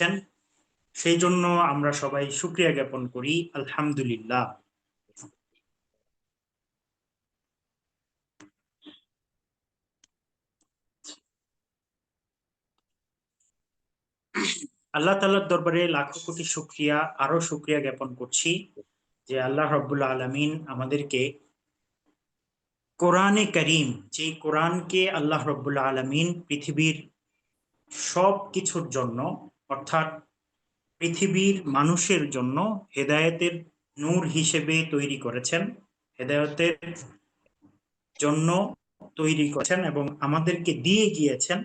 করেছেন, সেই জন্য আমরা সবাই শুকরিয়া জ্ঞাপন করি, আলহামদুলিল্লাহ। আল্লাহ তাআলার দরবারে লাখো কোটি শুকরিয়া, আরো শুকরিয়া জ্ঞাপন করছি যে আল্লাহ রাব্বুল আলামিন আমাদেরকে কোরআনে করিম, যে কোরআনকে আল্লাহ রাব্বুল আলামিন পৃথিবীর সব কিছুর জন্য, অর্থাৎ পৃথিবীর মানুষের জন্য হেদায়েতের নূর হিসেবে তৈরি করেছেন, হেদায়েতের জন্য তৈরি করেছেন এবং আমাদেরকে দিয়ে গিয়েছেন।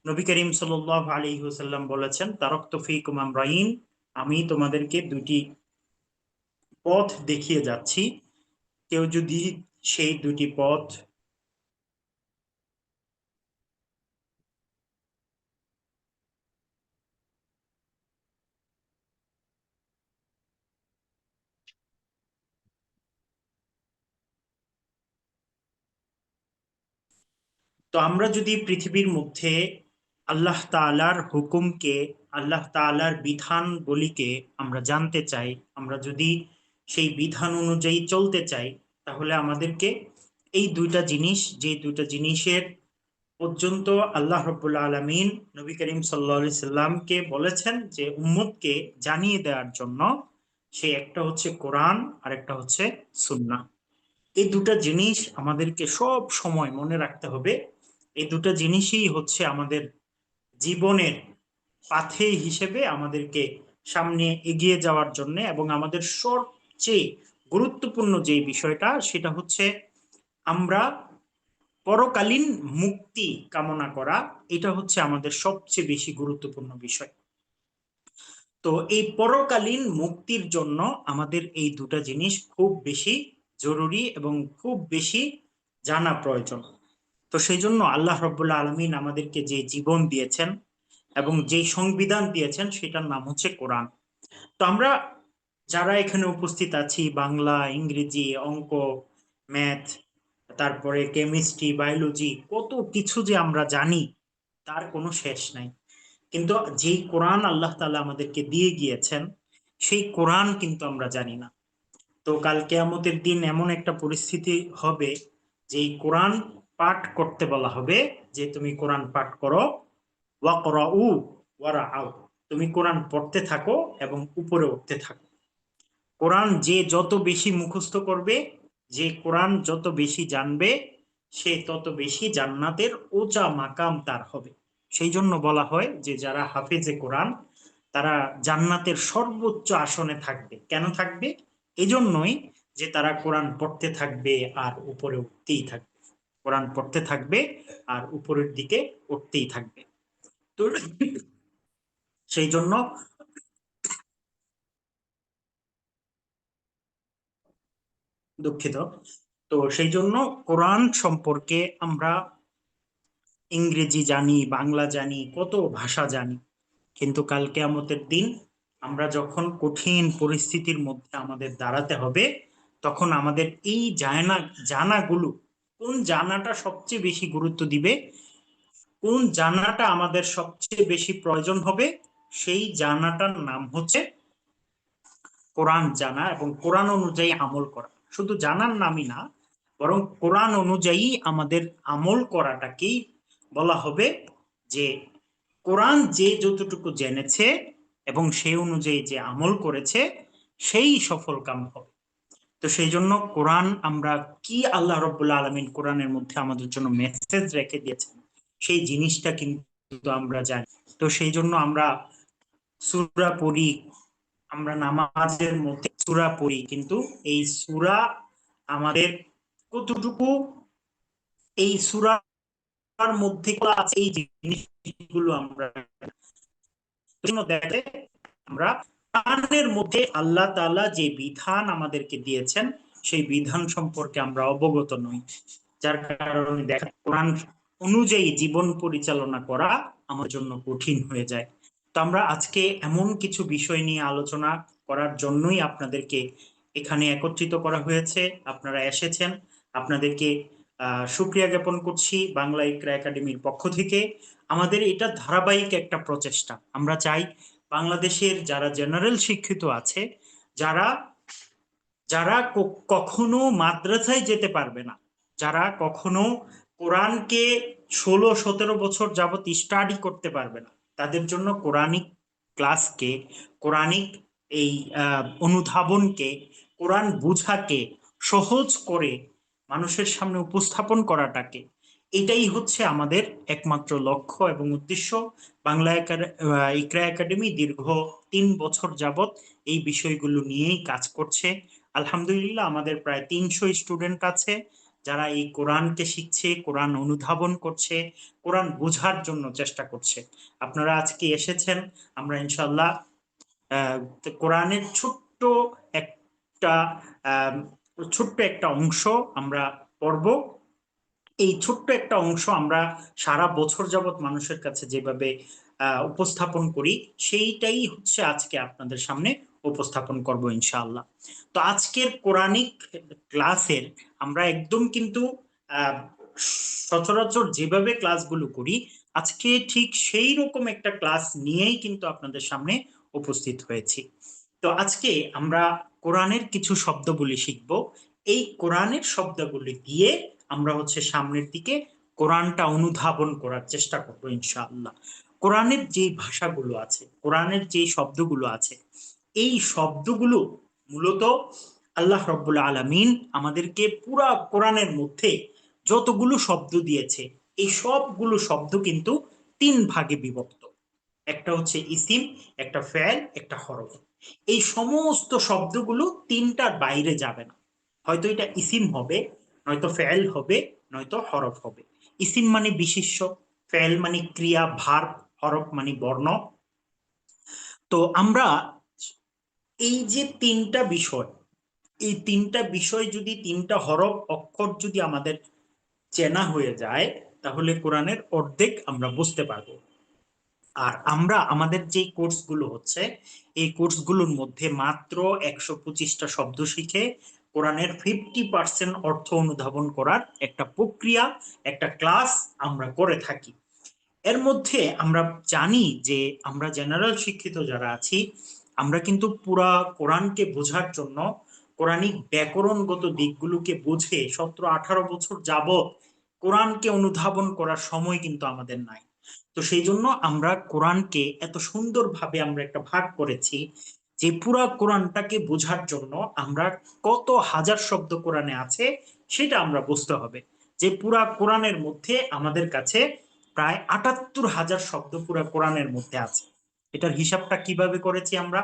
নবী করিম সাল্লাল্লাহু আলাইহি ওয়াসাল্লাম বলেছেন, তারাকতু ফীকুম আমরাইন, আমি তোমাদেরকে দুটি পথ দেখিয়ে যাচ্ছি, কেউ যদি সেই দুটি পথ তো আমরা যদি পৃথিবীর মধ্যে আল্লাহ তাআলার হুকুমকে, আল্লাহ তাআলার বিধানবলীকে আমরা জানতে চাই, আমরা যদি সেই বিধান অনুযায়ী চলতে চাই, তাহলে আমাদেরকে এই দুইটা জিনিস, যে দুইটা জিনিসের পর্যন্ত আল্লাহ রাব্বুল আলামিন নবী করিম সাল্লাল্লাহু আলাইহি সাল্লামকে বলেছেন যে উম্মতকে জানিয়ে দেওয়ার জন্য, সে একটা হচ্ছে কোরআন আর একটা হচ্ছে সুন্নাহ। এই দুটা জিনিস আমাদেরকে সব সময় মনে রাখতে হবে। এই দুটা জিনিসই হচ্ছে আমাদের জীবনের পাথে হিসেবে আমাদেরকে সামনে এগিয়ে যাওয়ার জন্য, এবং আমাদের সবচেয়ে গুরুত্বপূর্ণ যে বিষয়টা সেটা হচ্ছে আমরা পরকালীন মুক্তি কামনা করা। এটা হচ্ছে আমাদের সবচেয়ে বেশি গুরুত্বপূর্ণ বিষয়। তো এই পরকালীন মুক্তির জন্য আমাদের এই দুটা জিনিস খুব বেশি জরুরি এবং খুব বেশি জানা প্রয়োজন। তো সেই জন্য আল্লাহ রাব্বুল আলামিন আমাদেরকে যে জীবন দিয়েছেন এবং যে সংবিধান দিয়েছেন সেটার নাম হচ্ছে কোরআন। তো আমরা যারা এখানে উপস্থিত আছি, বাংলা, ইংরেজি, অঙ্ক, ম্যাথ, তারপরে কেমিস্ট্রি, বায়োলজি, কত কিছু যে আমরা জানি তার কোনো শেষ নাই। কিন্তু যেই কোরআন আল্লাহ তাআলা আমাদেরকে দিয়ে গিয়েছেন, সেই কোরআন কিন্তু আমরা জানি না। তো কাল কিয়ামতের দিন এমন একটা পরিস্থিতি হবে যে এই কোরআন পাঠ করতে বলা হবে যে তুমি কোরআন পাঠ করো, ওয়াকরাউ ওয়ারাআউ, তুমি কোরআন পড়তে থাকো এবং উপরে উঠতে থাকো। কোরআন যে যত বেশি মুখস্থ করবে, যে কোরআন যত বেশি জানবে, সে তত বেশি জান্নাতের উঁচা মাকাম তার হবে। সেই জন্য বলা হয় যে যারা হাফেজে কোরআন, তারা জান্নাতের সর্বোচ্চ আসনে থাকবে। কেন থাকবে? এজন্যই যে তারা কোরআন পড়তে থাকবে আর উপরে উঠতেই থাকবে, কোরআন পড়তে থাকবে আর উপরের দিকে উঠতেই থাকবে। তো সেই জন্য, দুঃখিত, তো সেই জন্য কোরআন সম্পর্কে আমরা ইংরেজি জানি, বাংলা জানি, কত ভাষা জানি, কিন্তু কাল কিয়ামতের দিন আমরা যখন কঠিন পরিস্থিতির মধ্যে আমাদের দাঁড়াতে হবে, তখন আমাদের এই জানাগুলো, কোন জানাটা সবচেয়ে বেশি গুরুত্ব দিবে, কোন জানাটা আমাদের সবচেয়ে বেশি প্রয়োজন হবে, সেই জানাটার নাম হচ্ছে কোরআন জানা এবং কোরআন অনুযায়ী আমল করা। শুধু জানার নামই না, বরং কোরআন অনুযায়ী আমাদের আমল করাটাকেই বলা হবে যে কোরআন যে যতটুকু জেনেছে এবং সেই অনুযায়ী যে আমল করেছে, সেই সফল কাম হবে। তো সেই জন্য কোরআন, আমরা কি আল্লাহ রাব্বুল আলামিন কোরআনের মধ্যে আমাদের জন্য মেসেজ রেখে দিয়েছেন, সেই জিনিসটা কিন্তু আমরা জানি। তো সেই জন্য আমরা সূরা পড়ি, আমরা নামাজের মধ্যে সূরা পড়ি, কিন্তু এই সূরা আমাদের কতটুকু, এই সূরার মধ্যে আছে এই জিনিসগুলো আমরা দেখে আমরা কোরআনের মধ্যে আল্লাহ তাআলা যে বিধান আমাদেরকে দিয়েছেন সেই বিধান সম্পর্কে আমরা অবগত নই, যার কারণে দেখা কোরআন অনুযায়ী জীবন পরিচালনা করা আমার জন্য কঠিন হয়ে যায়। তো আমরা আজকে এমন কিছু বিষয় নিয়ে আলোচনা করার জন্যই আপনাদেরকে এখানে একত্রিত করা হয়েছে। আপনারা এসেছেন, আপনাদেরকে শুকরিয়া জ্ঞাপন করছি বাংলা ইকরা একাডেমির পক্ষ থেকে। আমাদের এটা ধারাবাহিক একটা প্রচেষ্টা। আমরা চাই বাংলাদেশের যারা জেনারেল শিক্ষিত আছে, যারা যারা কখনো মাদ্রাসায় যেতে পারবে না, যারা কখনো কোরআনকে 16-17 বছর যাবত স্টাডি করতে পারবে না, তাদের জন্য কোরআনিক ক্লাসকে, কোরআনিক এই অনুধাবনকে, কোরআন বুঝাকে সহজ করে মানুষের সামনে উপস্থাপন করাটাকে, এটাই হচ্ছে আমাদের একমাত্র লক্ষ্য এবং উদ্দেশ্য। বাংলা ইকরা একাডেমি দীর্ঘ 3 বছর যাবত এই বিষয়গুলো নিয়েই কাজ করছে। আলহামদুলিল্লাহ, আমাদের প্রায় 300 স্টুডেন্ট আছে যারা এই কোরআনকে শিখছে, কোরআন অনুধাবন করছে, কোরআন বোঝার জন্য চেষ্টা করছে। আপনারা আজকে এসেছেন, আমরা ইনশাল্লাহ কোরআনের একটা আহ, ছোট্ট একটা অংশ আমরা পড়ব। এই ছোট্ট একটা অংশ আমরা সারা বছর যাবত মানুষের কাছে যেভাবে উপস্থাপন করি, সেইটাই হচ্ছে আজকে আপনাদের সামনে উপস্থাপন করব ইনশাআল্লাহ। তো আজকের কোরআনিক ক্লাসের আমরা একদম কিন্তু আহ, সচরাচর যেভাবে ক্লাসগুলো করি, আজকে ঠিক সেই রকম একটা ক্লাস নিয়েই কিন্তু আপনাদের সামনে উপস্থিত হয়েছি। তো আজকে আমরা কোরআনের কিছু শব্দগুলি শিখব। এই কোরআনের শব্দগুলি দিয়ে আমরা হচ্ছে সামনের দিকে কোরআনটা অনুধাবন করার চেষ্টা করবো ইনশাআল্লাহ। কোরআনের যে ভাষাগুলো আছে, কোরআনের যে শব্দগুলো আছে, এই শব্দগুলো মূলত আল্লাহ রব্বুল আলামিন আমাদেরকে পুরা কোরআনের মধ্যে যতগুলো শব্দ দিয়েছে, এই সবগুলো শব্দ কিন্তু 3 ভাগে বিভক্ত। একটা হচ্ছে ইসিম, একটা ফেল, একটা হরফ। এই সমস্ত শব্দগুলো 3টার বাইরে যাবে না। হয়তো এটা ইসিম হবে, নয়তো ফেল হবে, নয়তো হরফ হবে। ইসিম মানে বিশেষ্য, ফেল মানে ক্রিয়া ভার্ব, হরফ মানে বর্ণ। তো আমরা এই যে 3টা বিষয়, এই 3টা বিষয় যদি 3টা হরফ অক্ষর যদি আমাদের চেনা হয়ে যায়, তাহলে কোরআনের অর্ধেক আমরা বুঝতে পারবো। আর আমরা আমাদের যে কোর্সগুলো হচ্ছে, এই কোর্সগুলোর মধ্যে মাত্র 125টা শব্দ শিখে কোরআনের 50% অর্থ অনুধাবন করার একটা প্রক্রিয়া, একটা ক্লাস আমরা করে থাকি। এর মধ্যে আমরা জানি যে আমরা জেনারেল শিক্ষিত যারা আছি, আমরা কিন্তু পুরা কোরআনকে বোঝার জন্য কোরআনিক ব্যাকরণগত দিকগুলোকে বুঝে 17-18 বছর যাবত কোরআনকে অনুধাবন করার সময় কিন্তু আমাদের নাই। তো সেই জন্য আমরা কোরআনকে এত সুন্দরভাবে আমরা একটা ভাগ করেছি যে পুরা কোরআনটাকে বোঝার জন্য আমরা কত হাজার শব্দ কোরআনে আছে সেটা আমরা বুঝতে হবে। যে পুরা কোরআনের মধ্যে আমাদের কাছে প্রায় 78,000 শব্দ পুরা কোরআনের মধ্যে আছে। এটার হিসাবটা কিভাবে করেছি আমরা?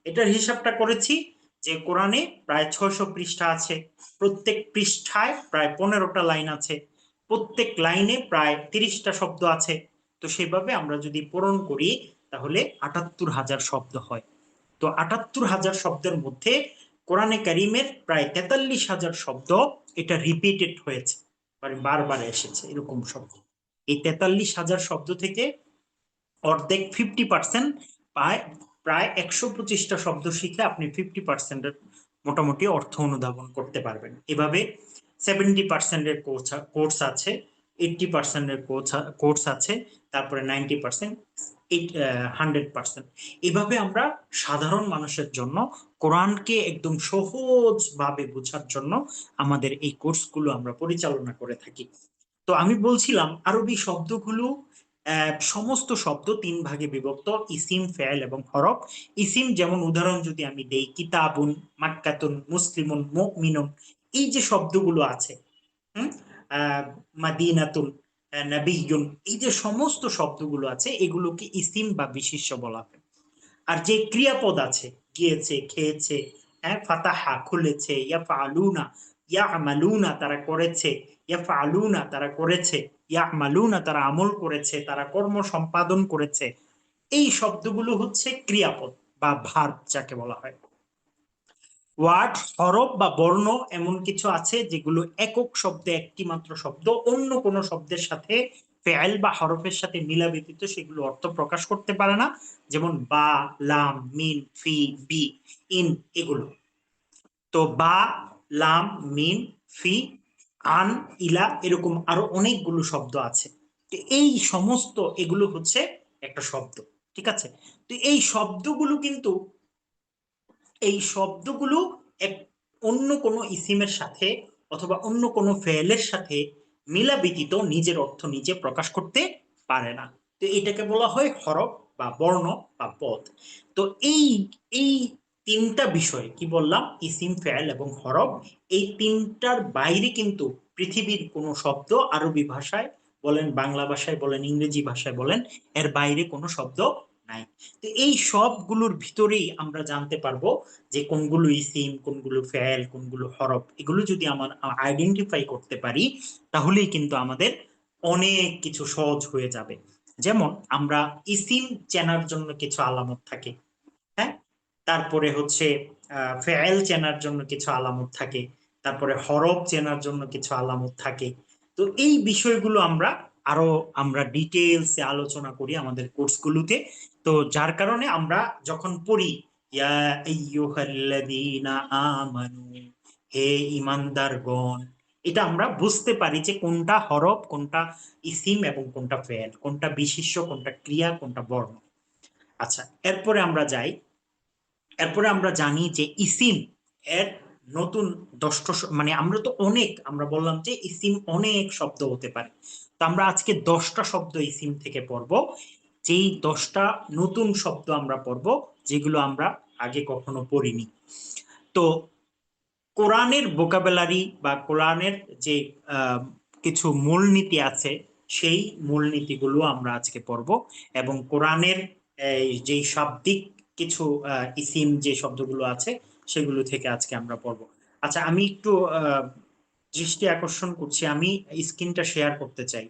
এটার হিসাবটা করেছি যে কোরআনে প্রায় 600 পৃষ্ঠা আছে, প্রত্যেক পৃষ্ঠায় প্রায় 15টা লাইন আছে, প্রত্যেক লাইনে প্রায় 30টা শব্দ আছে। তো সেভাবে আমরা যদি পূরণ করি তাহলে 78,000 শব্দ হয়। তো 78,000 শব্দের মধ্যে কোরআনে কারিমের প্রায় 43,000 শব্দ এটা রিপিটেড হয়েছে, মানে বারবার এসেছে এরকম শব্দ। এই 43,000 শব্দ থেকে অর্ধেক 50% পায়, প্রায় 125টা শব্দ শিখে আপনি 50%-এর মোটামুটি অর্থ অনুধাবন করতে পারবেন। এভাবে 70%-এর কোর্স আছে, 80%-এর কোর্স আছে, তারপরে 90%, 100%। এভাবে আমরা সাধারণ মানুষের জন্য কোরআনকে একদম সহজভাবে বোঝার জন্য আমাদের এই কোর্সগুলো আমরা পরিচালনা করে থাকি। তো আমি বলছিলাম আরবি শব্দগুলো, সমস্ত শব্দ 3 ভাগে বিভক্ত: ইসিম, ফেল এবং হরফ। ইসিম যেমন উদাহরণ যদি আমি দেই, কিতাবুন, মাক্কাতুন, মুসলিমুন, মুমিনুন, এই যে শব্দগুলো আছে, হুম, মাদিনাতুন, নাবিয়ুন, এই যে সমস্ত শব্দগুলো আছে এগুলোকে ইসিম বা বিশেষ্য বলা হয়। আর যে ক্রিয়াপদ আছে, গিয়েছে, খেয়েছে, ফাতাহা খুলেছে, ইয়াফআলুনা, ইয়ামালুনা তারা করেছে, ইয়াফআলুনা তারা করেছে, ইয়ামালুনা তারা আমল করেছে, তারা কর্ম সম্পাদন করেছে, এই শব্দগুলো হচ্ছে ক্রিয়াপদ বা ভার্ব যাকে বলা হয়। ওয়ার্ড, হরফ বা বর্ণ এমন কিছু আছে যেগুলো একক শব্দে, একটি মাত্র শব্দ, অন্য কোনো শব্দের সাথে, ফেল বা হরফের সাথে মিলা ব্যতীত সেগুলো অর্থ প্রকাশ করতে পারে না। যেমন বা, লাম, মিন, ফি, বি, ইন, এগুলো। তো বা, লাম, মিন, ফি, আন, ইলা, এরকম আরো অনেকগুলো শব্দ আছে। তো এই সমস্ত এগুলো হচ্ছে একটা শব্দ। ঠিক আছে? তো এই শব্দগুলো এক অন্য কোনো ইসিমের সাথে অথবা অন্য কোনো ফেলের সাথে মিলা ব্যতীত নিজের অর্থ নিজে প্রকাশ করতে পারে না। তো এটাকে বলা হয় হরফ বা বর্ণ বা পদ। তো এই এই তিনটা বিষয় কি বললাম, ইসিম, ফেল এবং হরফ, এই তিনটার বাইরে কিন্তু পৃথিবীর কোনো শব্দ, আরবি ভাষায় বলেন, বাংলা ভাষায় বলেন, ইংরেজি ভাষায় বলেন, এর বাইরে কোনো শব্দ নাই। তো এই সবগুলোর ভিতরেই আমরা জানতে পারবো যে কোনগুলো ইসিম, কোনগুলো ফেল, কোনগুলো হরফ। এগুলো যদি আমরা আইডেন্টিফাই করতে পারি, তাহলেই কিন্তু আমাদের অনেক কিছু সহজ হয়ে যাবে। যেমন আমরা ইসিম চেনার জন্য কিছু আলামত থাকে, হ্যাঁ, তারপরে হচ্ছে ফেল চেনার জন্য কিছু আলামত থাকে, তারপরে হরফ চেনার জন্য কিছু আলামত থাকে। তো এই বিষয়গুলো আরো আমরা ডিটেলসে আলোচনা করি আমাদের কোর্সগুলোতে। তো যার কারণে আমরা যখন পড়ি ইয়া আইয়ুহাল্লাযীনা আমানু, হে ঈমানদারগণ, এটা আমরা বুঝতে পারি যে কোনটা হরফ, কোনটা ইসিম এবং কোনটা ফেল, কোনটা বিশেষ্য, কোনটা ক্রিয়া, কোনটা বর্ণ। আচ্ছা, এরপরে আমরা জানি যে ইসিম এর নতুন 10টা মানে আমরা বললাম যে ইসিম অনেক শব্দ হতে পারে। তো আমরা আজকে 10টা শব্দ ইসিম থেকে পড়ব, যেই 10টা নতুন শব্দ আমরা পড়ব, যেগুলো আমরা আগে কখনো পড়িনি। তো কোরআনের ভোকাবুলারি বা কোরআনের যে আহ, কিছু মূলনীতি আছে, সেই মূলনীতিগুলো আমরা আজকে পড়ব। এবং কোরআনের যেই শাব্দিক কিছু ইসিম যে শব্দগুলো আছে, সেগুলো থেকে আজকে আমরা পড়ব। আচ্ছা, আমি একটু দৃষ্টি আকর্ষণ করছি, আমি স্ক্রিনটা শেয়ার করতে চাই।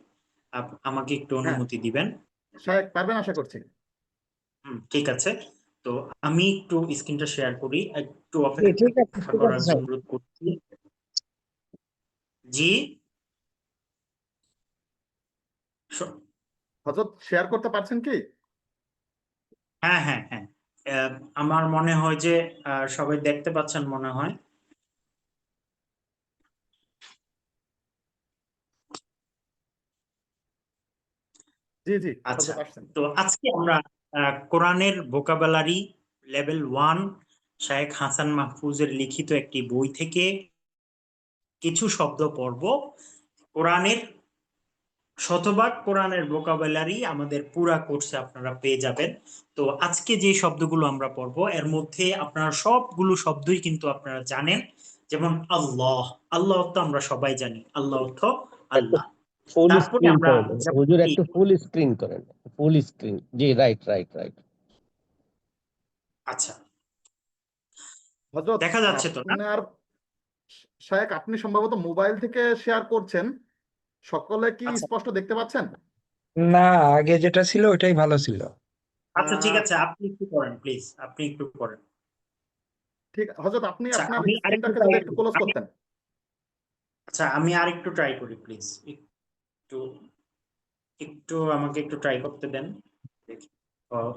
আমাকে একটু হ্যাঁ, অনুমতি দিবেন? শায়েক পারবেন আশা করছি। ঠিক আছে। তো আমি একটু স্ক্রিনটা শেয়ার করি, একটু ঠিক আছে, অপেক্ষা ঠিক করার আছে জন্য স্যার। অনুরোধ করছি। জি, স- হযরত শেয়ার করতে পারছেন কি? হ্যাঁ, হ্যাঁ, হ্যাঁ। আহ, আমার মনে হয় যে সবাই দেখতে পাচ্ছেন মনে হয়। জি জি, আচ্ছা, হযরত আসছেন। তো আজকে আমরা কোরআনের ভোকাবুলারি লেভেল 1 শায়েখ হাসান মাহফুজের লিখিত একটি বই থেকে কিছু শব্দ পড়ব। কোরআনের শতভাগ কোরআনের ভোকাবুলারি আমাদের পুরা কোর্সে আপনারা পেয়ে যাবেন। তো আজকে যে শব্দগুলো আমরা পড়বো, এর মধ্যে আপনারা সবগুলো শব্দই কিন্তু আপনারা জানেন। যেমন আল্লাহ, আল্লাহ অর্থ আমরা সবাই জানি, আল্লাহ অর্থ একটু আল্লাহ। ফুল তারপরে স্ক্রিন আমরা করেন যেমন হুজুর, একটু ফুল স্ক্রিন করেন। ফুল স্ক্রিন, জি, রাইট রাইট রাইট। আচ্ছা, হযরত দেখা যাচ্ছে তো না? আপনার, শায়েক আপনি সম্ভবত মোবাইল থেকে শেয়ার করছেন, সকলে কি আচ্ছা, স্পষ্ট দেখতে পাচ্ছেন? না, আগে যেটা ছিল ওটাই ভালো ছিল। আচ্ছা, ঠিক আহ আছে, আপনি একটু করেন প্লিজ, আপনি একটু করেন। ঠিক, হযরত আপনি আচ্ছা, আপনার আমি আরেকটু স্ক্রিনটাকে ট্রাই যদি একটু ক্লোজ আমি করতেন। আচ্ছা, আমি আরেকটু ট্রাই করি প্লিজ। একটু একটু আমাকে একটু ট্রাই করতে দেন, দেখি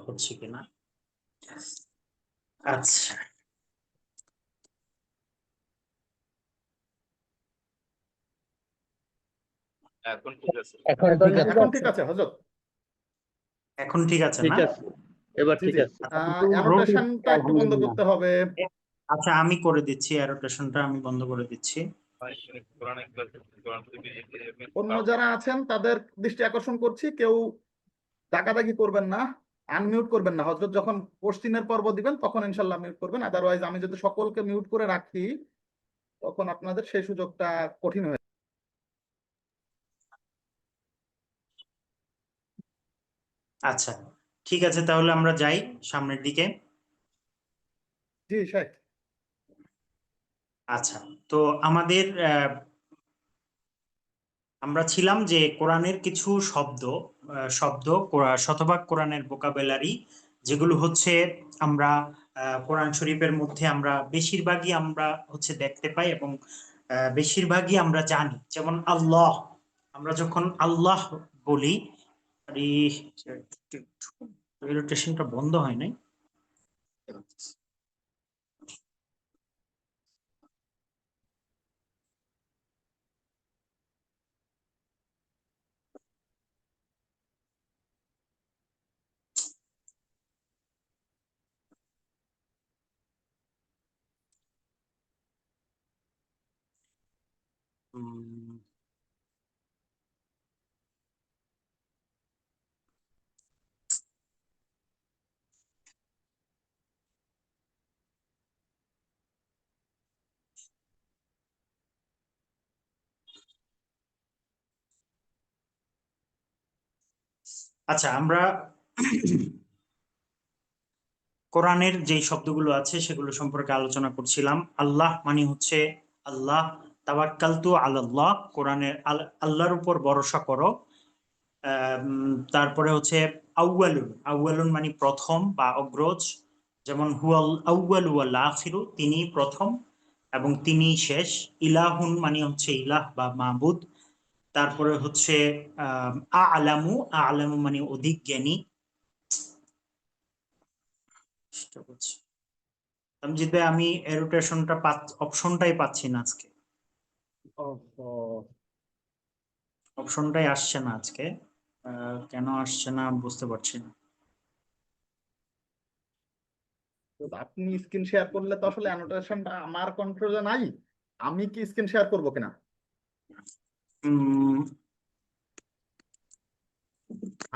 হচ্ছে কিনা। আচ্ছা, এখন ঠিক আছে। এখন এখন ঠিক আছে। এখন ঠিক আছে হযরত? এখন ঠিক আছে ঠিক না? আছে, এবার জি ঠিক জি। আছে। আচ্ছা, একটু রোটেট, অ্যানোটেশনটা একটু বন্ধ আলহামদুলিল্লাহ। করতে হবে। আচ্ছা, আমি করে দিচ্ছি, অ্যারোটেশনটা আমি বন্ধ করে দিচ্ছি। অন্য যারা আছেন তাদের দৃষ্টি আকর্ষণ করছি, কেউ দাগাদাগি করবেন না, আনমিউট করবেন না। হযরত যখন কোশ্চিনের পর্ব দিবেন তখন ইনশাল্লাহ মিউট করবেন, আদারওয়াইজ আমি যদি সকলকে মিউট করে রাখি তখন আপনাদের সেই সুযোগটা কঠিন হয়ে যাবে। আচ্ছা, ঠিক আছে, তাহলে আমরা যাই সামনের দিকে। জি শেখ। আচ্ছা, তো আমাদের আমরা ছিলাম যে কোরআনের কিছু শতভাগ কোরআনের ভোকাবুলারি, যেগুলো হচ্ছে আমরা কোরআন শরীফের মধ্যে আমরা বেশিরভাগই আমরা হচ্ছে দেখতে পাই এবং বেশিরভাগই আমরা জানি। যেমন আল্লাহ, আমরা যখন আল্লাহ বলি, রেজিস্ট্রেশনটা বন্ধ হয় নাই। উম, আচ্ছা, আমরা কোরআনের যে শব্দগুলো আছে সেগুলো সম্পর্কে আলোচনা করছিলাম। আল্লাহ মানে হচ্ছে আল্লাহ, তাওয়াক্কালতু আলাল্লাহ, কোরআনের আল্লাহর উপর ভরসা করো। তারপরে হচ্ছে আউয়ালুন, আউয়ালুন মানে প্রথম বা অগ্রজ, যেমন হুয়াল আউয়ালু ওয়াল আখিরু, তিনি প্রথম এবং তিনি শেষ। ইলাহুন মানে হচ্ছে ইলাহ বা মাবুদ। তারপরে হচ্ছে আ'লামু, আ'লামু মানে অধিক জ্ঞানী। চেষ্টা করছি। তামজিদ ভাই, আমি এরোটেশনটা অপশনটাই পাচ্ছি না আজকে, অপশনটাই আসছে না আজকে। কেন আসছে না বুঝতে পারছি না। তো আপনি স্ক্রিন শেয়ার করলে তো আসলে অ্যানোটেশনটা আমার কন্ট্রোলে নাই। আমি কি স্ক্রিন শেয়ার করবো কিনা? উম,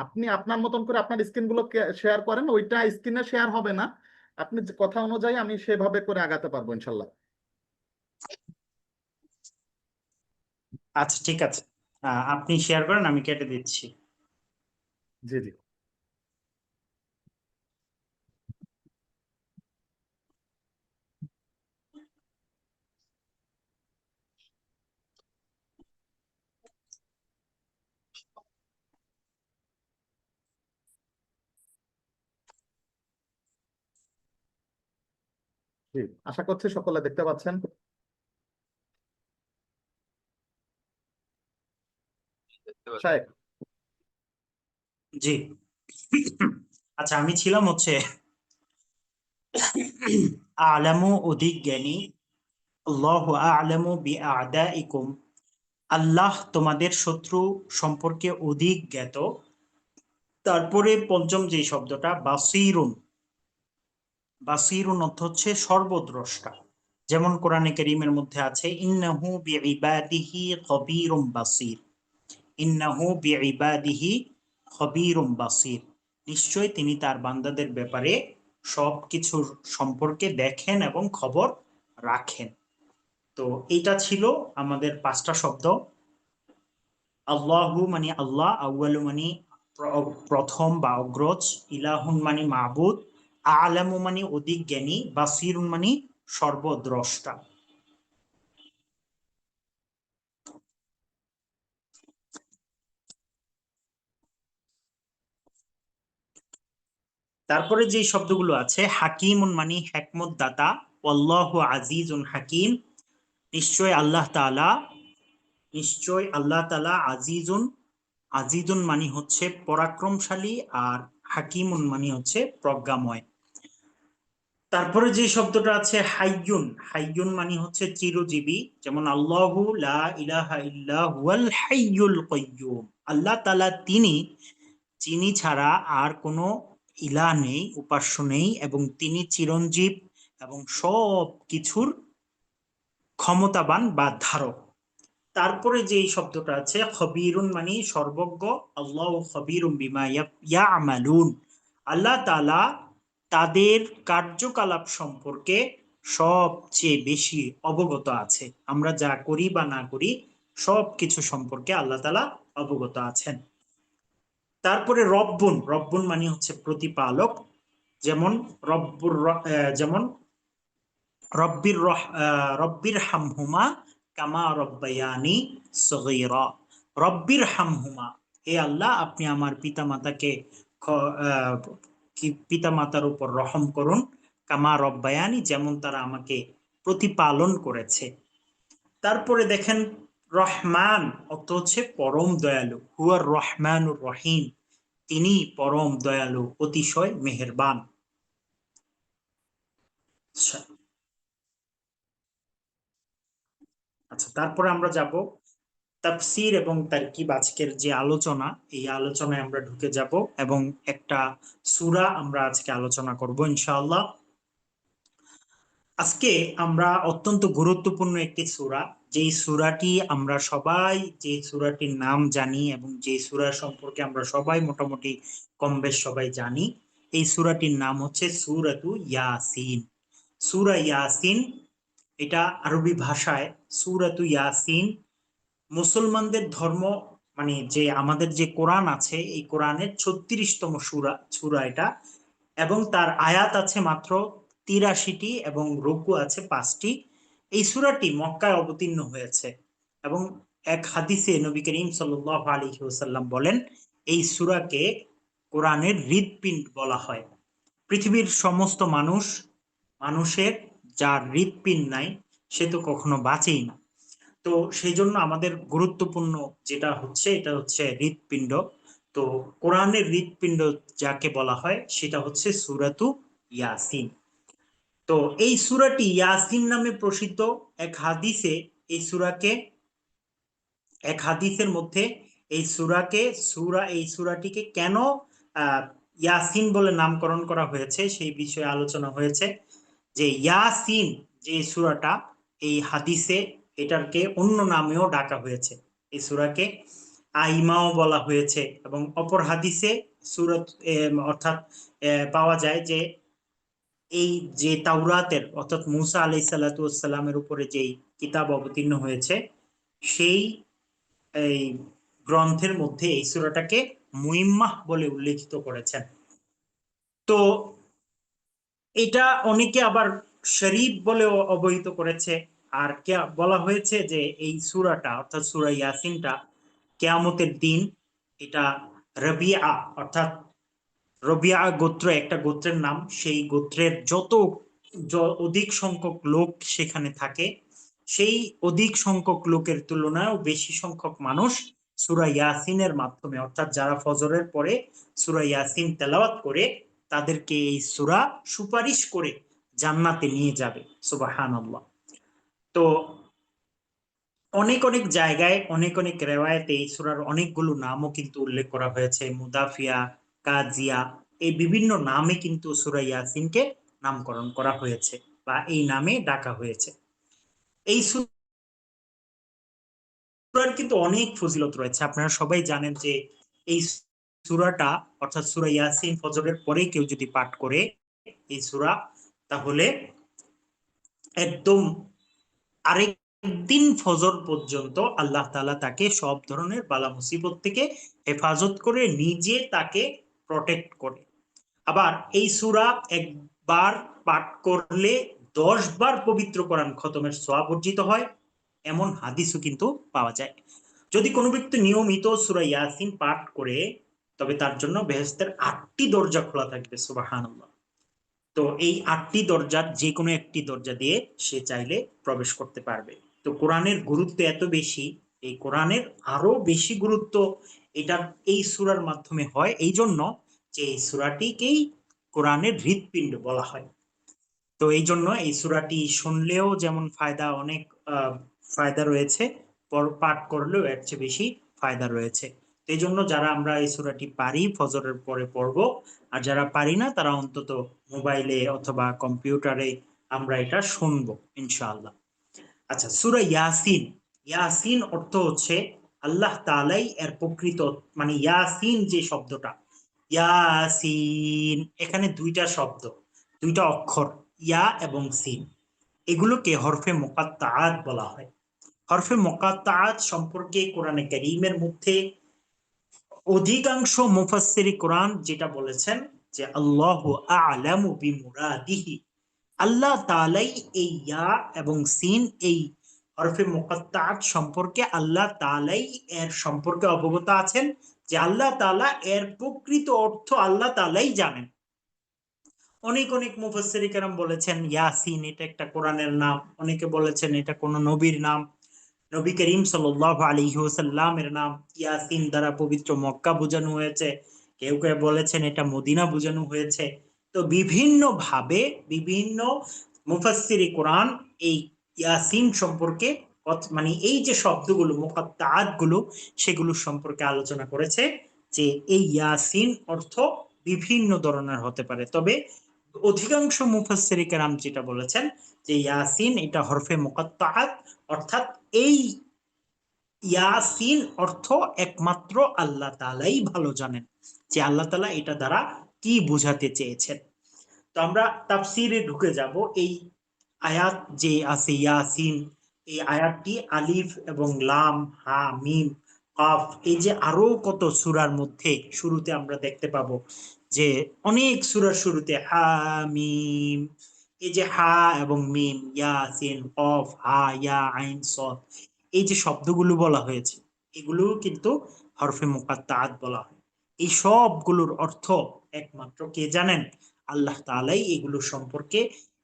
আপনি আপনার মতন করে আপনার স্ক্রিন গুলো শেয়ার করেন, ওইটা স্ক্রিনে শেয়ার হবে না। আপনি যে কথা অনুযায়ী আমি সেভাবে করে আগাতে পারবো ইনশাল্লাহ। আচ্ছা, ঠিক আছে, আপনি শেয়ার করেন, আমি কেটে দিচ্ছি। জি জি। জি, আশা করছি সকলে দেখতে পাচ্ছেন। দেখতে পাচ্ছি। সাহেব, জি। আচ্ছা, আমি ছিলাম হচ্ছে আ'লামু, অধিক জ্ঞানী। আল্লাহু আ'লামু বিআদাইকুম, আল্লাহ তোমাদের শত্রু সম্পর্কে অধিক জ্ঞাত। তারপরে পঞ্চম যে শব্দটা বাসিরুন, বাসিরুন অর্থ হচ্ছে সর্বদ্রষ্টা। যেমন কোরআনে কারীমের মধ্যে আছে ইন্নাহু বিইবাদিহি খবীরুম বাসীর, ইন্নাহু বিইবাদিহি খবীরুম বাসীর, নিশ্চয় তিনি তার বান্দাদের ব্যাপারে সবকিছুর সম্পর্কে দেখেন এবং খবর রাখেন। তো এটা ছিল আমাদের 5টা শব্দ। আল্লাহু মানে আল্লাহ, আউয়ালু মানে প্রথম বা অগ্রজ, ইলাহুন মানে মাবুদ, আ'লামু মানে অধিক জ্ঞানী, বাসীরুন মানে সর্বদ্রষ্টা। তারপরে যে শব্দগুলো আছে, হাকিমুন মানে হিকমত দাতা, ওয়াল্লাহু আজিজুন হাকিম, নিশ্চয় আল্লাহ তাআলা, নিশ্চয় আল্লাহ তাআলা আজিজুন, আজিজুন মানে হচ্ছে পরাক্রমশালী, আর হাকিমুন মানে হচ্ছে প্রজ্ঞাময়। তারপরে যে শব্দটা আছে হাইয়ুন, হাইয়ুন মানে হচ্ছে চিরজীবী, যেমন আল্লাহু লা ইলাহা ইল্লা হুয়াল হাইয়ুল কাইয়্যুম, আল্লাহ তাআলা তিনি, যিনি ছাড়া আর কোনো ইলাহ নেই, উপাস্য নেই, এবং তিনি চিরঞ্জীব এবং সব কিছুর ক্ষমতাবান বা ধারক। তারপরে যে শব্দটা আছে খবীরুন মানে সর্বজ্ঞ, আল্লাহ খবীরুম বিমা ইয়ামালুন, আল্লাহ তাআলা তাদের কার্যকলাপ সম্পর্কে সবচেয়ে বেশি অবগত আছে। আমরা যা করি বা না করি সব কিছু সম্পর্কে আল্লাহ তাআলা অবগত আছেন। তারপরে রব্বুন, রব্বুন মানে হচ্ছে প্রতিপালক, যেমন যেমন রব্বির হামহুমা কামা রব্বায়ানি সগীরা, রব্বির হামহুমা, হে আল্লাহ আপনি আমার পিতামাতাকে পিতামাতার উপর রহম করুন, কামা রব্বায়ানি, যেমন তারা আমাকে প্রতিপালন করেছে। তারপরে দেখেন রহমান অর্থ হচ্ছে পরম দয়ালু, হুয়ার রহমানুর রহিম, তিনি পরম দয়ালু, অতিশয় মেহেরবান। আচ্ছা, তারপরে আমরা যাব তাফসীর এবং তারকিব, আজকের যে আলোচনা, এই আলোচনায় আমরা ঢুকে যাব এবং একটা সূরা আমরা আজকে আলোচনা করব ইনশাআল্লাহ। আজকে আমরা অত্যন্ত গুরুত্বপূর্ণ একটি সূরা যেই সূরাটি আমরা সবাই, যে সূরাটির নাম জানি এবং যে সূরা সম্পর্কে আমরা সবাই মোটামুটি কম বেশ সবাই জানি, এই সূরাটির নাম হচ্ছে সূরাতু ইয়াসিন। সূরা ইয়াসিন, এটা আরবি ভাষায় সূরাতু ইয়াসিন। মুসলমানদের ধর্ম, মানে যে আমাদের যে কোরআন আছে, এই কোরআনের 36তম সূরা এটা, এবং তার আয়াত আছে মাত্র 83টি এবং রুকু আছে 5টি। এই সূরাটি মক্কায় অবতীর্ণ হয়েছে এবং এক হাদিসে নবী করিম সাল্লাল্লাহু আলাইহি ওয়াসাল্লাম বলেন, এই সূরাকে কোরআনের হৃৎপিণ্ড বলা হয়। পৃথিবীর সমস্ত মানুষের যার হৃৎপিণ্ড নাই, সে তো কখনো বাঁচেই না। তো সেই জন্য আমাদের গুরুত্বপূর্ণ যেটা হচ্ছে, এটা হচ্ছে হৃৎপিণ্ড। তো কোরআনের হৃৎপিণ্ড যাকে বলা হয় সেটা হচ্ছে সূরাতু ইয়াসিন। তো এই সূরাটি ইয়াসিন নামে প্রসিদ্ধ। এক হাদিসে এই সূরাকে, এক হাদিসের মধ্যে এই সূরাটিকে কেন ইয়াসিন বলে নামকরণ করা হয়েছে সেই বিষয়ে আলোচনা হয়েছে। যে ইয়াসিন যে সূরাটা, এই হাদিসে এটাকে অন্য নামেও ডাকা হয়েছে। এই সূরাকে আইমাও বলা হয়েছে এবং অপর হাদিসে সূরাত অর্থাৎ পাওয়া যায় যে এই যে তাওরাতের অর্থাৎ মুসা আলাইহিস সালাতু ওয়াস সালামের উপরে যেই কিতাব অবতীর্ণ হয়েছে, সেই এই গ্রন্থের মধ্যে এই সূরাটাকে মুইম্মাহ বলে উল্লেখিত করেছেন। তো এটা অনেকে আবার শরীফ বলেও অবহিত করেছে। আর বলা হয়েছে যে এই সূরাটা অর্থাৎ সূরা ইয়াসিনটা কিয়ামতের দিন, এটা রবিআ অর্থাৎ রবিআ গোত্র, একটা গোত্রের নাম, সেই গোত্রের যত অধিক সংখ্যক লোক সেখানে থাকে, সেই অধিক সংখ্যক লোকের তুলনায় বেশি সংখ্যক মানুষ সূরা ইয়াসিনের মাধ্যমে, অর্থাৎ যারা ফজরের পরে সূরা ইয়াসিন তেলাওয়াত করে, তাদেরকে এই সূরা সুপারিশ করে জান্নাতে নিয়ে যাবে। সুবহানাল্লাহ। তো অনেক অনেক জায়গায় অনেক অনেক রেওয়ায়েতে এই সূরার অনেকগুলো নামও কিন্তু উল্লেখ করা হয়েছে। মুদাফিয়া, কাজিয়া, এই বিভিন্ন নামে কিন্তু সূরা ইয়াসিনকে নামকরণ করা হয়েছে বা এই নামে ডাকা হয়েছে। এই সূরার কিন্তু অনেক ফজিলত রয়েছে। আপনারা সবাই জানেন যে এই সূরাটা অর্থাৎ সূরা ইয়াসিন ফজরের পরে কেউ যদি পাঠ করে এই সূরা, তাহলে একদম আরেক দিন ফজর পর্যন্ত আল্লাহ তাআলা তাকে সব ধরনের বালা মুসিবত থেকে হেফাজত করে, নিজে তাকে প্রটেক্ট করে। আবার এই সূরা একবার পাঠ করলে 10 বার পবিত্র কোরআন খতমের সওয়াব অর্জিত হয়, এমন হাদিসও কিন্তু পাওয়া যায়। যদি কোনো ব্যক্তি নিয়মিত সূরা ইয়াসিন পাঠ করে, তবে তার জন্য বেহেশতের 8টি দরজা খোলা থাকবে। সুবহানাল্লাহ। তো এই 8টি দরজার যে কোনো একটি দরজা দিয়ে সে চাইলে প্রবেশ করতে পারবে। তো কোরআনের গুরুত্ব এত বেশি, এই কোরআনের আরো বেশি গুরুত্ব এটা এই সূরার মাধ্যমে হয়, এই জন্য যে এই সূরাটিকেই কোরআনের হৃৎপিণ্ড বলা হয়। তো এই জন্য এই সূরাটি শুনলেও যেমন ফায়দা, অনেক ফায়দা রয়েছে, পাঠ করলেও এর চেয়ে বেশি ফায়দা রয়েছে। এই জন্য যারা আমরা এই সূরাটি পারি ফজরের পরে পড়ব, আর যারা পারি না তারা অন্তত মোবাইলে অথবা কম্পিউটারে আমরা এটা শুনবো ইনশাআল্লাহ। আচ্ছা, সূরা ইয়াসিন, ইয়াসিন অর্থ হচ্ছে আল্লাহ তাআলাই এর প্রকৃত, মানে ইয়াসিন যে শব্দটা, ইয়াসিন, এখানে দুইটা শব্দ, দুইটা অক্ষর, ইয়া এবং সিন, এগুলোকে হরফে মুকাত্তাআত বলা হয়। হরফে মুকাত্তাআত সম্পর্কে কোরআনে কারীমের মধ্যে অধিকাংশ মুফাসসিরি কোরআন যেটা বলেছেন যে আল্লাহু আ'লামু বিমুরাদিহি, আল্লাহ তাআলাই এই ইয়া এবং সিন, এই হরফে মুকাত্তাআত সম্পর্কে আল্লাহ তাআলাই এর সম্পর্কে অবগত আছেন, যে আল্লাহ তাআলা এর প্রকৃত অর্থ আল্লাহ তাআলাই জানেন। অনেক অনেক মুফাসসিরে কেরাম বলেছেন ইয়াসিন এটা একটা কোরআনের নাম, অনেকে বলেছেন এটা কোন নবীর নাম, নবী করিম সাল্লাল্লাহু আলাইহি ওয়াসাল্লামের নাম ইয়াসিন দ্বারা পবিত্র মক্কা বোঝানো হয়েছে, কেউ কেউ বলেছেন এটা মদিনা বোঝানো হয়েছে। তো বিভিন্ন ভাবে বিভিন্ন মুফাসসিরে কোরআন এই ইয়াসিন সম্পর্কে, মানে এই যে শব্দগুলো মুকাত্তাআত গুলো, সেগুলো সম্পর্কে আলোচনা করেছে যে এই ইয়াসিন অর্থ বিভিন্ন ধরনের হতে পারে। তবে অধিকাংশ মুফাসসিরে কেরাম যেটা বলেছেন যে ইয়াসিন এটা হরফে মুকাত্তাআত, অর্থাৎ এই ইয়াসিন অর্থ একমাত্র আল্লাহ তাআলাই ভালো জানেন, যে আল্লাহ তাআলা এটা দ্বারা কি বোঝাতে চেয়েছেন। তো আমরা তাফসিরে ঢুকে যাব। এই আয়াত যে আছে ইয়াসিন, এই আয়াতটি আলিফ এবং লাম, হা, মিম, কাফ, এই যে আরো কত সূরার মধ্যে শুরুতে আমরা দেখতে পাবো যে অনেক সূরার শুরুতে হা মিম, এই যে হা এবং মিম, ইয়াসিন, কফ, হা, ইয়া, আইন, সদ, এই যে শব্দগুলো বলা হয়েছে, এগুলো কিন্তু হরফে মুকাত্তাআত বলা হয়। এই সবগুলোর অর্থ একমাত্র কে জানেন? আল্লাহ তাআলাই এগুলো সম্পর্কে,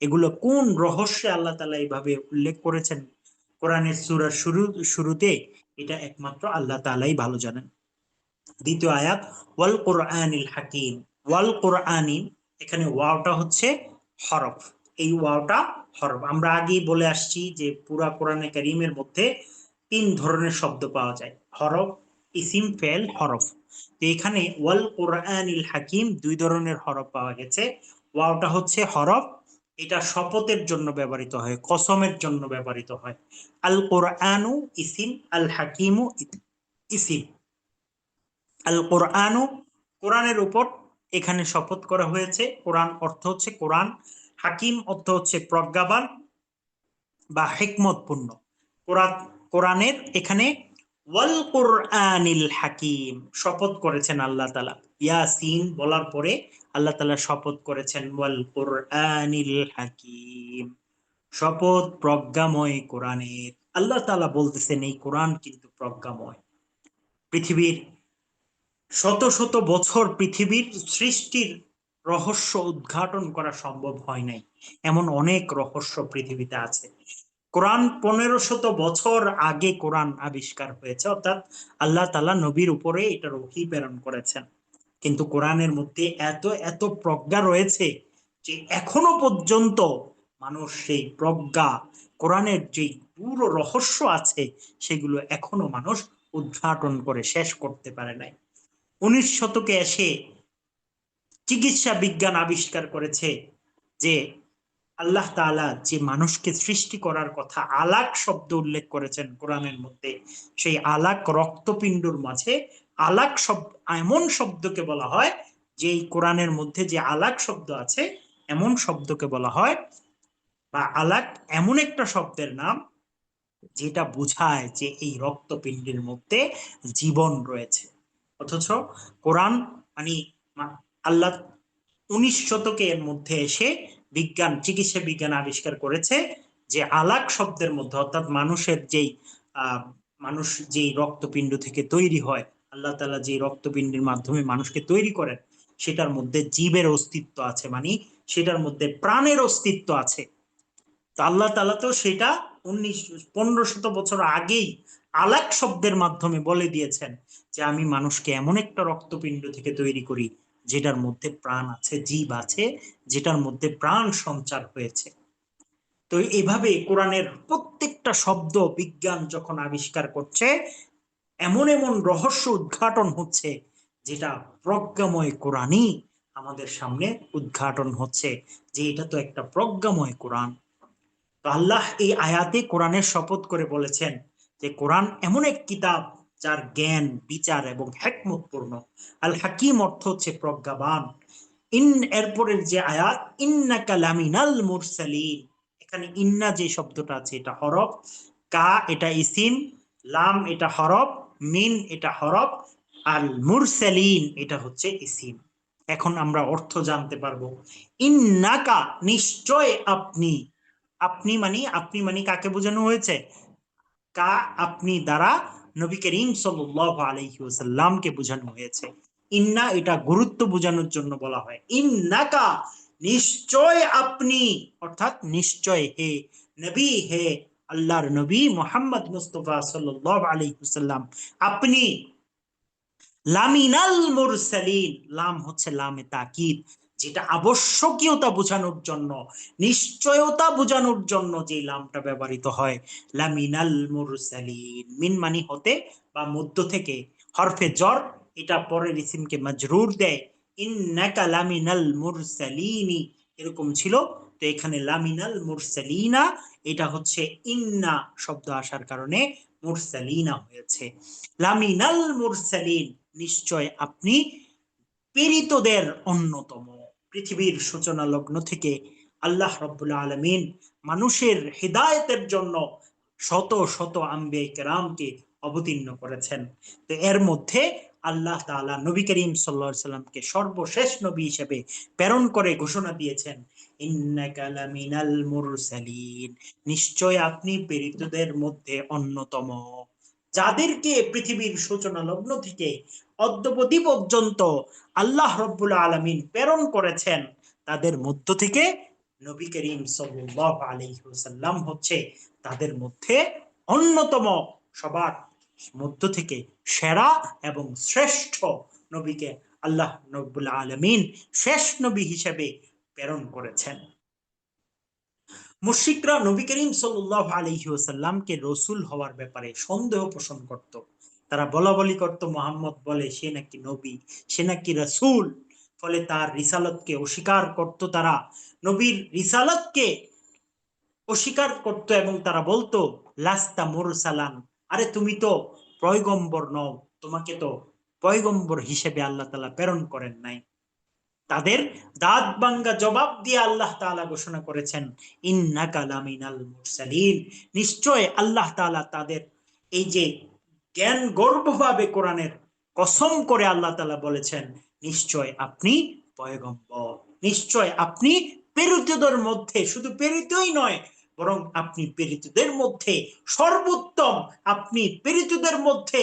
এগুলো কোন রহস্যে আল্লাহ তাআলা এইভাবে উল্লেখ করেছেন কোরআনের সূরার শুরুতে, এটা একমাত্র আল্লাহ তাআলাই ভালো জানেন। দ্বিতীয় আয়াত, ওয়াল কোরআনিল হাকিম। ওয়াল কোরআনি, এখানে ওয়াওটা হচ্ছে হরফ, এই ওয়াওটা হরফ। আমরা আগেই বলে আসছি যে পুরা কোরআনে কারীমের মধ্যে 3 ধরনের শব্দ পাওয়া যায়, হরফ, ইসিম, ফেল, হরফ। তো এখানে ওয়াল কোরআনিল হাকিম 2 ধরনের হরফ পাওয়া গেছে। ওয়াওটা হচ্ছে হরফ, এটা শপথের জন্য ব্যবহৃত হয়, কসমের জন্য ব্যবহৃত হয়। আল কোরআনু ইসিম, আল হাকিমু ইসিম। আল কোরআনু, কোরআনের উপর এখানে শপথ করা হয়েছে। কোরআন অর্থ হচ্ছে কোরআন, হাকিম অর্থ হচ্ছে প্রজ্ঞাবান বা হিকমতপূর্ণ। কোরআন, কোরআনের এখানে ওয়াল কোরআনিল হাকিম শপথ করেছেন আল্লাহ তাআলা। ইয়াসিন বলার পরে আল্লাহ তাআলা শপথ করেছেন ওয়াল কোরআনিল হাকিম, শপথ প্রজ্ঞাময় কোরআনের। আল্লাহ তাআলা বলতেছেন এই কোরআন কিন্তু প্রজ্ঞাময়। পৃথিবীর শত শত বছর পৃথিবীর সৃষ্টির রহস্য উদ্ঘাটন করা সম্ভব হয় নাই, এমন অনেক রহস্য পৃথিবীতে আছে। কোরআন 1500 বছর আগে কোরআন আবিষ্কার হয়েছে, অর্থাৎ আল্লাহ তাআলা নবীর উপরে এটার ওহী প্রেরণ করেছেন। কিন্তু কোরআনের মধ্যে এত এত প্রজ্ঞা রয়েছে যে এখনো পর্যন্ত মানুষ সেই প্রজ্ঞা, কোরআনের যে পুরো রহস্য আছে সেগুলো এখনো মানুষ উদ্ঘাটন করে শেষ করতে পারে নাই। 19 শতকে এসে চিকিৎসা বিজ্ঞান আবিষ্কার করেছে যে আল্লাহ তাআলা যে মানুষকে সৃষ্টি করার কথা আলাক শব্দ উল্লেখ করেছেন কোরআনের মধ্যে, সেই আলাক রক্তপিণ্ডর মাঝে আলাক শব্দ, এমন শব্দকে বলা হয় যে এই কোরআনের মধ্যে যে আলাক শব্দ আছে এমন শব্দকে বলা হয়, বা আলাক এমন একটা শব্দের নাম যেটা বোঝায় যে এই রক্তপিণ্ডের মধ্যে জীবন রয়েছে। অথচ কোরআন মানে আল্লাহ 19 শতকের মধ্যে এসে বিজ্ঞান, চিকিৎসা বিজ্ঞান আবিষ্কার করেছে যে আলাক শব্দের মধ্যে, অর্থাৎ মানুষের যেই মানুষ যেই রক্তপিণ্ড থেকে তৈরি হয়, আল্লাহ তাআলা যে রক্তপিণ্ডের মাধ্যমে মানুষকে তৈরি করেন, সেটার মধ্যে জীবের অস্তিত্ব আছে, মানে সেটার মধ্যে প্রাণের অস্তিত্ব আছে। তো আল্লাহ তাআলা তো সেটা 1500 বছর আগেই আলাক শব্দের মাধ্যমে বলে দিয়েছেন যে আমি মানুষকে এমন একটা রক্তপিণ্ড থেকে তৈরি করি যেটার মধ্যে প্রাণ আছে, জীব আছে, যেটার মধ্যে প্রাণ সঞ্চার হয়েছে। তো এইভাবে কোরআনের প্রত্যেকটা শব্দ বিজ্ঞান যখন আবিষ্কার করছে, এমন এমন রহস্য উদ্ঘাটন হচ্ছে যেটা প্রজ্ঞাময় কোরআনই আমাদের সামনে উদ্ঘাটন হচ্ছে, যে এটা তো একটা প্রজ্ঞাময় কোরআন। তো আল্লাহ এই আয়াতে কোরআনের শপথ করে বলেছেন যে কোরআন এমন এক কিতাব যার জ্ঞান, বিচার এবং হিকমতপূর্ণ। আল হাকিম অর্থ হচ্ছে প্রজ্ঞাবান। এরপরের যে আয়াত, ইন্নাকা লামিনাল মুরসালিন, এখানে ইন্না যে শব্দটা আছে এটা হরফ, কা এটা ইসিম, লাম এটা হরফ, মিন এটা হরফ, আর মুরসালিন এটা হচ্ছে ইসিম। এখন আমরা অর্থ জানতে পারবো। ইন্নাকা নিশ্চয় আপনি, আপনি মানে কাকে বোঝানো হয়েছে? কা আপনি দ্বারা নবী করিম সাল্লাল্লাহু আলাইহি ওয়াসাল্লামকে বোঝানো হয়েছে। ইন্না এটা গুরুত্ব বোঝানোর জন্য বলা হয়। ইন্নাকা নিশ্চয় আপনি, অর্থাৎ নিশ্চয় হে নবী, হে আল্লাহর নবী মুহাম্মদ মুস্তাফা সাল্লাল্লাহু আলাইহি ওয়াসাল্লাম, আপনি লামিনাল মুরসালিন, লাম হচ্ছে লামে তাকিদ, যেটা আবশ্যকীয়তা বোঝানোর জন্য, নিশ্চয়তা বোঝানোর জন্য যে লামটা ব্যবহৃত হয়, লামিনাল মুরসালিন। মিন মানে হতে বা মধ্য থেকে, হরফে জর, এটা পরের ইসিমকে মজরুর দেয়। ইন্নাকা লামিনাল মুরসালিনি, এরকম ছিল। তো এখানে লামিনাল মুরসালিনা, এটা হচ্ছে ইন্না শব্দ আসার কারণে মুরসালিনা হয়েছে। লামিনাল মুরসালিন, নিশ্চয় আপনি প্রেরিতদের অন্যতম। পৃথিবীর সূচনা লগ্ন থেকে আল্লাহ রাব্বুল আলামিন মানুষের হিদায়াতের জন্য শত শত আম্বিয়া কেরামকে অবতীর্ণ করেছেন। তো এর মধ্যে আল্লাহ তাআলা নবী করিম সাল্লাল্লাহু আলাইহি সাল্লামকে সর্বশেষ নবী হিসেবে প্রেরণ করে ঘোষণা দিয়েছেন, ইন্নাকা লামিনাল মুরসালিন, নিশ্চয় আপনি প্রেরিতদের মধ্যে অন্যতম। যাদেরকে পৃথিবীর সূচনা লগ্ন থেকে অদ্যাবধি পর্যন্ত আল্লাহ রাব্বুল আলামিন প্রেরণ করেছেন, তাদের মধ্য থেকে নবী করিম সাল্লাল্লাহু আলাইহি ওয়াসাল্লাম হচ্ছে তাদের মধ্যে অন্যতম, সবার মধ্য থেকে সেরা এবং শ্রেষ্ঠ নবীকে আল্লাহ রাব্বুল আলামিন শেষ নবী হিসেবে প্রেরণ করেছেন। মুশরিকরা নবী করিম সাল্লাল্লাহু আলাইহি ওয়াসাল্লামকে রাসূল হওয়ার ব্যাপারে সন্দেহ পোষণ করত। তারা বলাবলি করত, মোহাম্মদ বলে সে নাকি নবী, সে নাকি রাসূল। ফলে তার রিসালাতকে অস্বীকার করত তারা, নবীর রিসালাতকে অস্বীকার করত এবং তারা বলতো লাস্তা মুরসালান, আরে তুমি তো পয়গম্বর নও, তোমাকে তো পয়গম্বর হিসেবে আল্লাহ তাআলা প্রেরণ করেন নাই। তাদের দাঁত ভাঙ্গা জবাব দিয়ে আল্লাহ তাআলা ঘোষণা করেছেন, ইন্নাকা লামিনাল মুরসালিন, নিশ্চয় আল্লাহ তাআলা তাদের এই যে জ্ঞান গর্ভভাবে কোরআনের কসম করে আল্লাহ তাআলা বলেছেন, নিশ্চয় আপনি পয়গম্বর, নিশ্চয় আপনি প্রেরিতদের মধ্যে, শুধু প্রেরিতই নয় বরং আপনি প্রেরিতদের মধ্যে সর্বোত্তম, আপনি প্রেরিতদের মধ্যে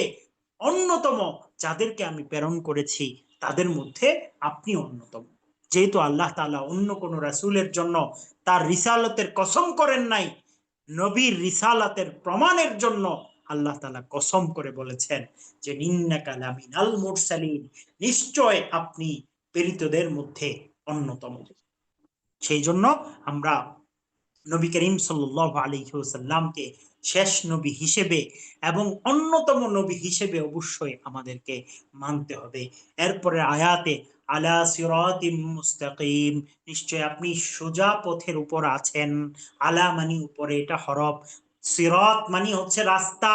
অন্যতম, যাদেরকে আমি প্রেরণ করেছি তাদের মধ্যে আপনি অন্যতম। যেহেতু আল্লাহ তাআলা অন্য কোন রাসূলের জন্য তার রিসালাতের কসম করেন নাই, নবীর রিসালাতের প্রমাণের জন্য আল্লাহ তাআলা কসম করে বলেছেন যে ইন্নাকা লামিনাল মুরসালিন, নিশ্চয় আপনি প্রেরিতদের মধ্যে অন্যতম। সেই জন্য আমরা নবী করিম সাল্লাল্লাহু আলাইহি ওয়াসাল্লামকে শেষ নবী হিসেবে এবং অন্যতম নবী হিসেবে অবশ্যই আমাদেরকে মানতে হবে। এরপরে আয়াতে আলা সিরাতিম মুস্তাকিম, নিশ্চয় আপনি সোজা পথের উপর আছেন। আলা মানে উপরে, এটা হরফ। সিরাত মানে হচ্ছে রাস্তা,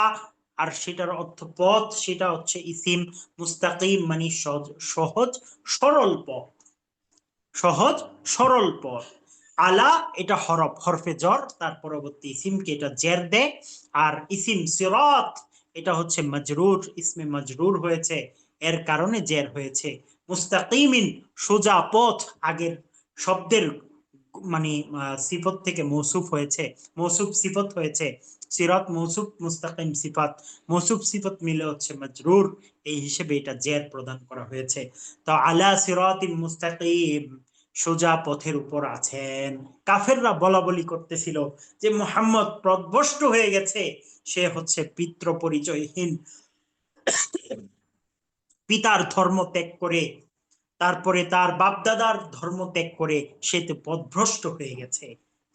আর সেটার অর্থ পথ, সেটা হচ্ছে ইসিম। মুস্তাকিম মানে সহজ সরল পথ, সহজ সরল পথ। আলা এটা হরফ, হরফে জর, তার পরবর্তী ইসিমকে এটা জের দেয়। আর ইসিম সিরাত এটা হচ্ছে মাজরুর, ইসমে মাজরুর হয়েছে, এর কারণে জের হয়েছে। মুস্তাকিমিন সোজা পথ, আগের শব্দের মানে সিফত থেকে মৌসুফ হয়েছে, মৌসুফ সিফত হয়েছে। সিরাত মৌসুফ, মুস্তাকিম সিফাত, মৌসুফ সিফত মিলে হচ্ছে মাজরুর, এই হিসেবে এটা জের প্রদান করা হয়েছে। তো আলা সিরাতিন মুস্তাকিম, সোজা পথের উপর আছেন। কাফেররা বলা বলি করতেছিল যে মুহাম্মদ পথভ্রষ্ট হয়ে গেছে, সে হচ্ছে পিতৃ পরিচয়হীন, পিতার ধর্ম ত্যাগ করে, তারপরে তার বাপদাদার ধর্ম ত্যাগ করে সে তো পথভ্রষ্ট হয়ে গেছে।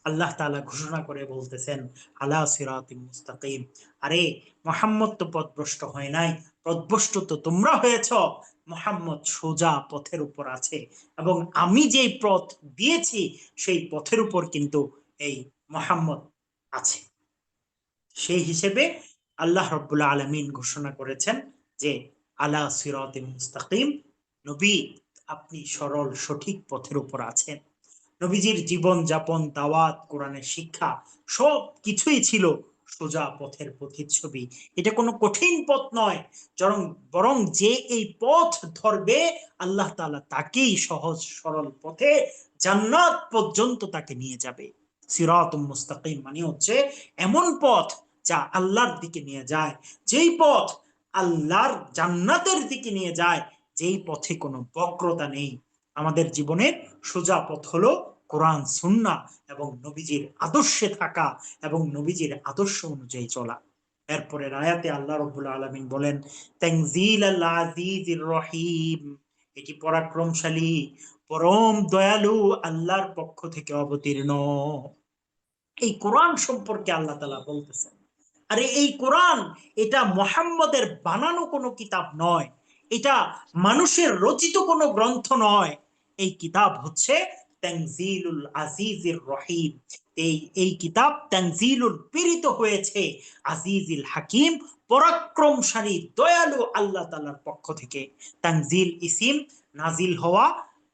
আল্লাহ তাআলা ঘোষণা করে বলতেছেন আলা সিরাতিম মুস্তাকিম, আরে মুহাম্মদ তো পথভ্রষ্ট হয় নাই, পথভ্রষ্ট তো তোমরা হয়েছ। মুহাম্মদ সোজা পথের উপর আছে এবং আমি যেই পথ দিয়েছি সেই পথের উপর কিন্তু এই মুহাম্মদ আছে। সেই হিসেবে আল্লাহ রাব্বুল আলামিন ঘোষণা করেছেন যে আলা সিরাতিম মুস্তাকিম, নবী আপনি সরল সঠিক পথের উপর আছেন। নবীজির জীবন যাপন, দাওয়াত, কোরআনের শিক্ষা সব কিছুই ছিল সোজা পথের প্রতিচ্ছবি। এটা কোনো কঠিন পথ নয়, বরং যে এই পথ ধরবে আল্লাহ তাআলা তাকেই সহজ সরল পথে জান্নাত পর্যন্ত তাকে নিয়ে যাবে। সিরাতুম মুস্তাকিম মানে হচ্ছে এমন পথ যা আল্লাহর দিকে নিয়ে যায়, যেই পথ আল্লাহর জান্নাতের দিকে নিয়ে যায়, যেই পথে কোনো বক্রতা নেই। আমাদের জীবনের সোজা পথ হলো কোরআন, সুন্নাহ এবং নবীজির আদর্শে থাকা এবং নবীজির আদর্শ অনুযায়ী চলা। এরপরের আয়াতে আল্লাহ রাব্বুল আলামিন বলেন তানজিলাল আজিজির রহিম, এটি পরাক্রমশালী পরম দয়ালু আল্লাহর পক্ষ থেকে অবতীর্ণ। এই কোরআন সম্পর্কে আল্লাহ তাআলা বলতেছেন, আরে এই কোরআন এটা মুহাম্মদের বানানো কোনো কিতাব নয়, এটা মানুষের রচিত কোনো গ্রন্থ নয়, এই কিতাব হচ্ছে তানজিলুল আজিজির রহিম। এই কিতাব তানজিলুল প্রেরিত হয়েছে আজিজিল হাকিম, পরাক্রমশালী দয়ালু আল্লাহ তাআলার পক্ষ থেকে। তানজিল ইসিম, নাজিল হওয়া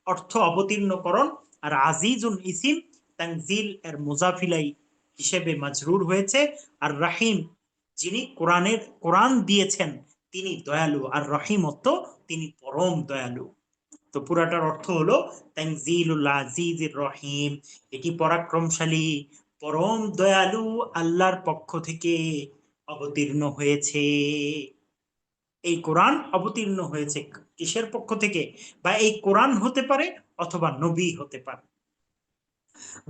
অর্থ অবতীর্ণকরণ, আর আজিজুন ইসিম তানজিল এর মুজাফিলাই হিসেবে মাজরুর হয়েছে। আর রাহিম, যিনি কোরআন দিয়েছেন তিনি দয়ালু, আর রহিম অর্থ তিনি পরম দয়ালু। তো পুরাটার অর্থ হলো তানজিলুল আজিজির রহিম, এটি পরাক্রমশালী পরম দয়ালু আল্লাহর পক্ষ থেকে অবতীর্ণ হয়েছে। এই কোরআন অবতীর্ণ হয়েছে কিসের পক্ষ থেকে? বা এই কোরআন হতে পারে অথবা নবী হতে পারে।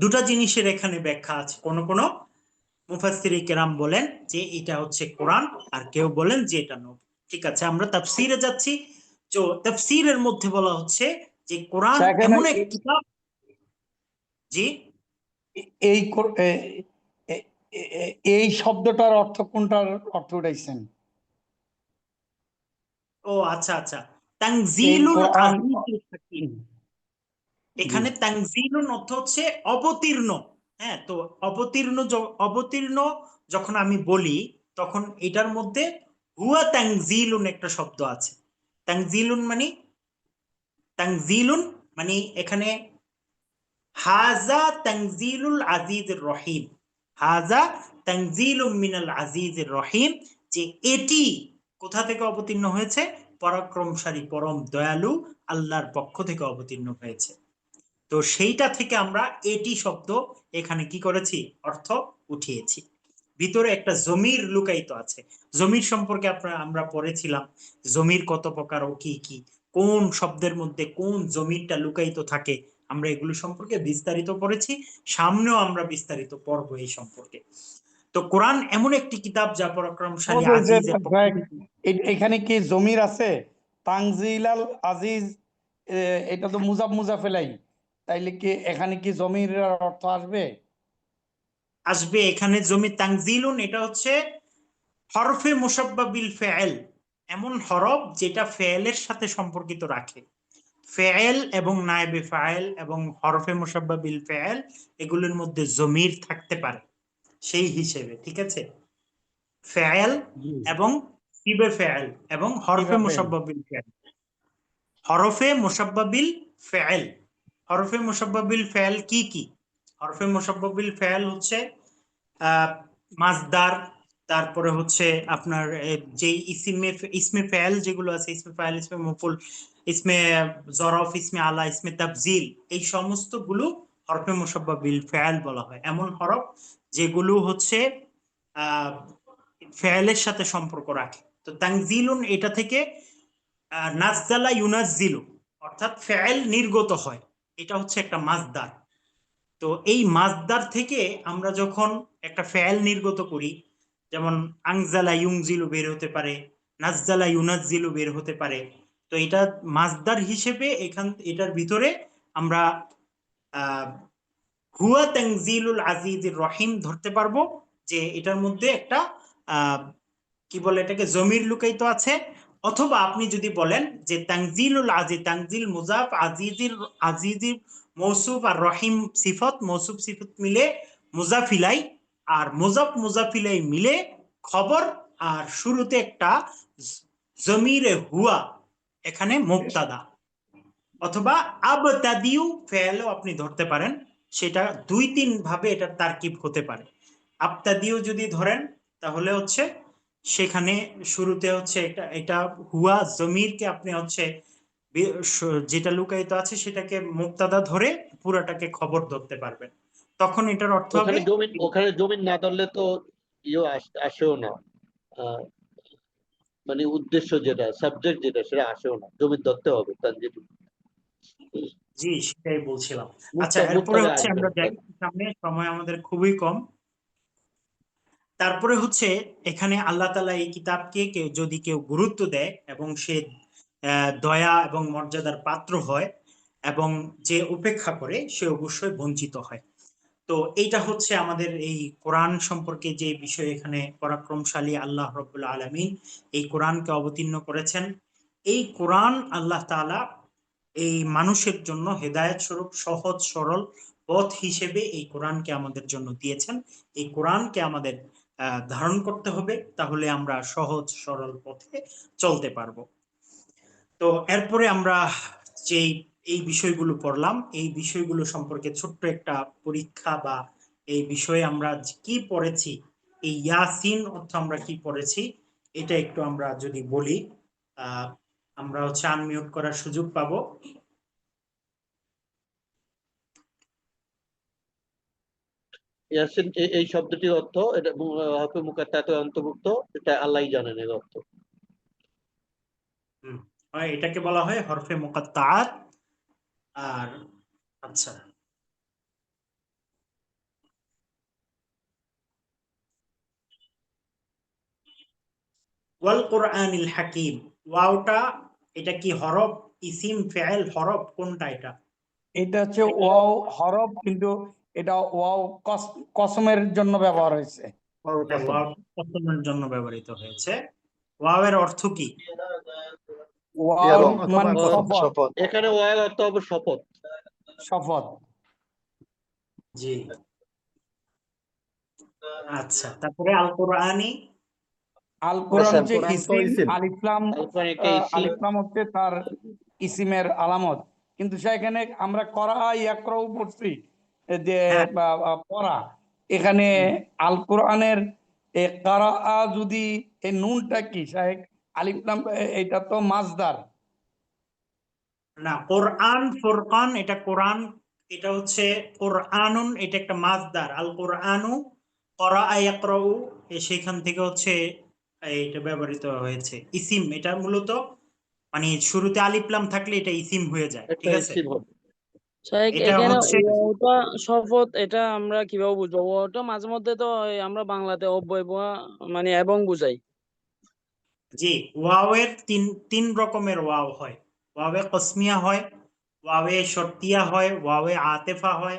দুটা জিনিসের এখানে ব্যাখ্যা আছে। কোন কোন মুফাসসিরে কেরাম বলেন যে এটা হচ্ছে কোরআন, আর কেউ বলেন যে এটা নবী। ঠিক আছে, আমরা তাফসীরে যাচ্ছি। তো তাফসীরের মধ্যে বলা হচ্ছে যে কোরআন আচ্ছা, এখানে এমন এক কিতাব। জি, এই এই শব্দটার অর্থ কোনটার অর্থ উঠাইছেন? ও আচ্ছা আচ্ছা, এই তানজিলুল কোরআন। আজিজিল হাকিম। জি, এখানে তানজিলুন অর্থ হচ্ছে অবতীর্ণ। হ্যাঁ, তো অবতীর্ণ যখন আমি বলি তখন এটার মধ্যে হুয়া তানজিলুন একটা শব্দ আছে। তানজিলুন মানে এখানে হাজা তানজিলুল আজিজের রহিম, হাজা তানজিলুম মিনাল আজিজের রহিম, যে এটি কোথা থেকে অবতীর্ণ হয়েছে? পরাক্রমশালী পরম দয়ালু আল্লাহর পক্ষ থেকে অবতীর্ণ হয়েছে। তো সেইটা থেকে আমরা এটি শব্দ এখানে কি করেছি? অর্থ উঠিয়েছি। ভিতরে একটা জমির লুকায়িত আছে। জমির সম্পর্কে আমরা পড়েছিলাম, জমির কত প্রকার ও কি কি, কোন শব্দের মধ্যে কোন জমিরটা লুকায়িত থাকে, আমরা এগুলো সম্পর্কে বিস্তারিত পড়েছি। সামনেও আমরা বিস্তারিত পড়বো এই সম্পর্কে। তো কোরআন এমন একটি কিতাব যা পরাক্রমশালী আজিজের পক্ষ থেকে। এখানে কি জমির আছে? তানজিলাল আজিজ, এটা তো মুজাফেলাই, তাইলে কি এখানে কি জমির অর্থ আসবে? আসবে এখানে জমি। তানজিলুন এটা হচ্ছে হরফে মুসাব্বা বিল ফেল, এমন হরফ যেটা ফেলের সাথে সম্পর্কিত রাখে। ফেল এবং নায়েবে ফাইল এবং হরফে মুসাব্বা বিল ফেল, এগুলোর মধ্যে জমির থাকতে পারে সেই হিসেবে। ঠিক আছে, ফেল জি, এবং সিবে ফেল এবং হরফে কিভাবে? মুসাব্বা বিল ফেল। হরফে মুসাব্বা বিল ফেল, হরফে মুসাব্বা বিল ফেল কি কি? হরফে মুসাব্বা বিল ফেল হচ্ছে মাসদার, তারপরে হচ্ছে আপনার যে ইসমে ফেল যেগুলো আছে, ইসমে ফেল, ইসমে মফুল, ইসমে জরফ, ইসমে আলা, ইসমে তাফজিল, এই সমস্ত গুলো হরফে মুসাব্বা বিল ফেল বলা হয়। এমন হরফ যেগুলো হচ্ছে আহ ফেলের সাথে সম্পর্ক রাখে। তো তানজিলুন এটা থেকে নাজজালা ইউনাজ্জিলু, অর্থাৎ ফেল নির্গত হয়, এটা হচ্ছে একটা মাসদার। তো এই মাসদার থেকে আমরা যখন একটা ফেল নির্গত করি, যেমন আংজালা ইউংজিলু বের হতে পারে, নাজজালা ইউনাজ্জিলু বের হতে পারে। তো এটা মাসদার হিসেবে এটার ভিতরে আমরা আহ হুয়া তানজিলুল আজিজির রহিম ধরতে পারবো, যে এটার মধ্যে একটা আহ কি বলে এটাকে, জমির লুকায়িত আছে। অথবা আপনি যদি বলেন যে তানজিলুল আজিজ, তানজিল মুজাফ, আজিজির মৌসুফ, আর রহিম সিফত, মৌসুফ সিফত মিলে মুজাফিলাই, আর মুজাফিলাই মিলে খবর, আর শুরুতে একটা জমিরে হুয়া এখানে মুবতাদা। অথবা আবতাদিউ ফেলও আপনি ধরতে পারেন, সেটা দুই তিন ভাবে এটার তারকিব হতে পারে। আবতাদিউ যদি ধরেন তাহলে হচ্ছে সেখানে শুরুতে হচ্ছে এটা হুয়া জমিরকে আপনি হচ্ছে যেটা লুকায়িত আছে সেটাকে মুক্তাদা ধরে পুরাটাকে খবর ধরতে পারবেন। তখন এটার অর্থ হবে ওখানে জমিন না ধরলে তো আসেও না। আহ, মানে উদ্দেশ্য যেটা, সাবজেক্ট যেটা, সেটা আসেও না, জমিন ধরতে হবে তানজিল। জি, সেটাই বলছিলাম। আচ্ছা, এরপরে মুক্তাদা হচ্ছে আসবে আমরা যাই না। সামনে, সময় আমাদের খুবই কম। তারপরে হচ্ছে এখানে আল্লাহ তাআলা এই কিতাবকে যদি কেউ গুরুত্ব দেয় এবং সে দয়া এবং মর্যাদার পাত্র হয়, এবং যে উপেক্ষা করে সে অবশ্যই বঞ্চিত হয়। তো এইটা হচ্ছে আমাদের এই কোরআন সম্পর্কে যে বিষয়। এখানে পরাক্রমশালী আল্লাহ রাব্বুল আলামিন এই কোরআনকে অবতীর্ণ করেছেন। এই কোরআন আল্লাহ তাআলা এই মানুষের জন্য হেদায়েত স্বরূপ সহজ সরল পথ হিসেবে এই কোরআনকে আমাদের জন্য দিয়েছেন। এই কোরআনকে আমাদের ধারণ করতে হবে, তাহলে আমরা সহজ সরল পথে চলতে পারবো। তো এরপরে আমরা যেই এই বিষয়গুলো পড়লাম, এই বিষয়গুলো সম্পর্কে ছোট্ট একটা পরীক্ষা বা এই বিষয়ে আমরা কি পড়েছি, এই ইয়াসিন অর্থ আমরা কি পড়েছি, এটা একটু আমরা যদি বলি, আমরা আনমিউট করার সুযোগ পাবো। ইয়াসিন এই শব্দটির অর্থ, এটা হরফে মুকাত্তাতে অন্তর্ভুক্ত, এটা আল্লাহই জানেন এর অর্থ। এটাকে বলা হয় হরফে মুকাত্তাআত। আর আচ্ছা, ওয়াল কোরআনিল হাকিম, ওয়াওটা এটা কি হরফ, ইসিম, ফেল, হরফ, কোনটা এটা? এটা হচ্ছে ওয়াও হরফ, কিন্তু এটা ওয়াও কসমের জন্য ব্যবহার হয়েছে। ওয়াও কসমের জন্য ব্যবহৃত হয়েছে। ওয়াওয়ের অর্থ কি? ওয়াও অথবা মানে কসম। শপথ, এখানে ওয়ার অর্থ হবে শপথ। শপথ। জি, আচ্ছা। তারপরে আল কোরআনি, আল কোরআন হচ্ছে কোরআন তো ইসিম, ইসিম। আলিফ লাম, আল কোরআন একটা ইসিম। আলিফ লাম হচ্ছে তার ইসিমের আলামত। কিন্তু সেখানে আমরা করা ইয়াকরাউ পড়ছি, যে হ্যাঁ, পড়া, এখানে আল কোরআনের কারা যদি এই নুনটা কি শাহেক, আলিফ লাম এটা তো মাজদার। না, কোরআন, ফুরকান এটা কোরআন, এটা হচ্ছে কোরআনুন, এটা একটা মাসদার। আল কোরআনু ক্বরাআ ইয়াকরাউ, সেখান থেকে এটা ব্যবহৃত হয়েছে। ইসিম এটা মূলত মানে শুরুতে আলিফ লাম থাকলে এটা ইসিম হয়ে যায়, একটা ঠিক আছে? ইসিম হবে। এটা এখানে হচ্ছে ওটা শপথ, এটা আমরা কিভাবে বুঝবো? ওটা মাঝে মধ্যে তো আমরা বাংলাতে অব্যয় মানে এবং বুঝাই। জি, ওয়াওয়ের তিন রকমের ওয়াও হয়। ওয়াওয়ে কসমিয়া হয়, ওয়াওয়ে শর্তিয়া হয়, ওয়াওয়ে আতেফা হয়,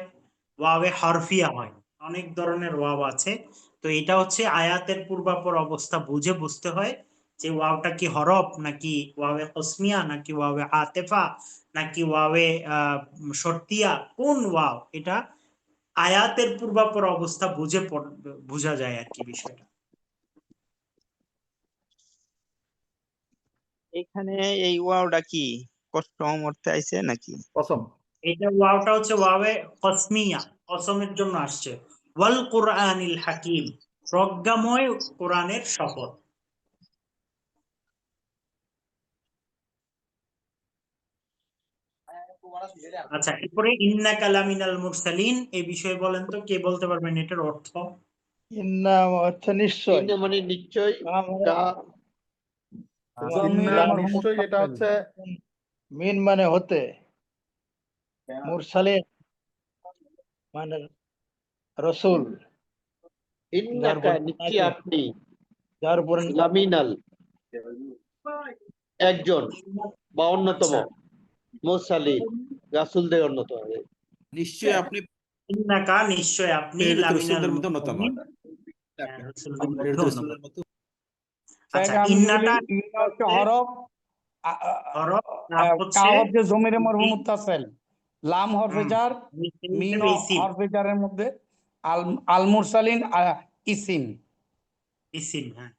ওয়াওয়ে হরফিয়া হয়। অনেক ধরনের ওয়াও আছে। তো এটা আয়াতের পূর্বাপর অবস্থা বুঝে বুঝতে হয় যে ওয়াওটা কি হরফ, নাকি ওয়াওয়ে কসমিয়া, নাকি ওয়াওয়ে আতেফা, নাকি ওয়াওয়ে শর্তিয়া, কোন ওয়াও। এটা আয়াতের পূর্বাপর অবস্থা বুঝে বোঝা যায় আর কি বিষয়টা। এখানে এই ওয়াওটা কি কসম অর্থে আইছে নাকি? কসম। এটা ওয়াওটা ওয়াওয়ে কসমিয়া, কসমের জন্য আসছে। ওয়াল কোরআনিল হাকিম, প্রজ্ঞাময় কোরআনের শপথ। আচ্ছা, এরপরে ইন্নাকা লামিনাল মুরসালিন, এই বিষয়ে বলেন তো, কে বলতে পারবেন এটার অর্থ? ইন্না হচ্ছে নিশ্চয়, ইন্না মানে নিশ্চয়, কা জমিরে ইন্না মরহুম নিশ্চয়ই, এটা হচ্ছে মিন মানে হতে, মুরসালিন মানে রসুল, ইন্নাকা নিশ্চয় আপনি, যার উপর লামিনাল একজন বা অন্যতম, আচ্ছা, মুরসালিন রাসূলদের অন্যতম। নিশ্চয়ই আপনি ইন্নাকা নিশ্চয় আপনি, প্রেরিত লামিনাল রাসূলদের মধ্যে অন্যতম। মুরসালিন, রাসূলদের মধ্যে প্রেরিত অন্যতম। রাসূলদের মধ্যে। আচ্ছা, আমি যদি বলি ইন্নাটা ইন্না হচ্ছে হরফ, হরফ, কা হচ্ছে জমিরে মরহুম মুত্তাসিল, লাম হরফে হুম, জার, নিশ্চয় মিন হিসেবে ইসিম, হরফে জারের মধ্যে, আল আল মুরসালিন ইসিম। ইসিম, হ্যাঁ,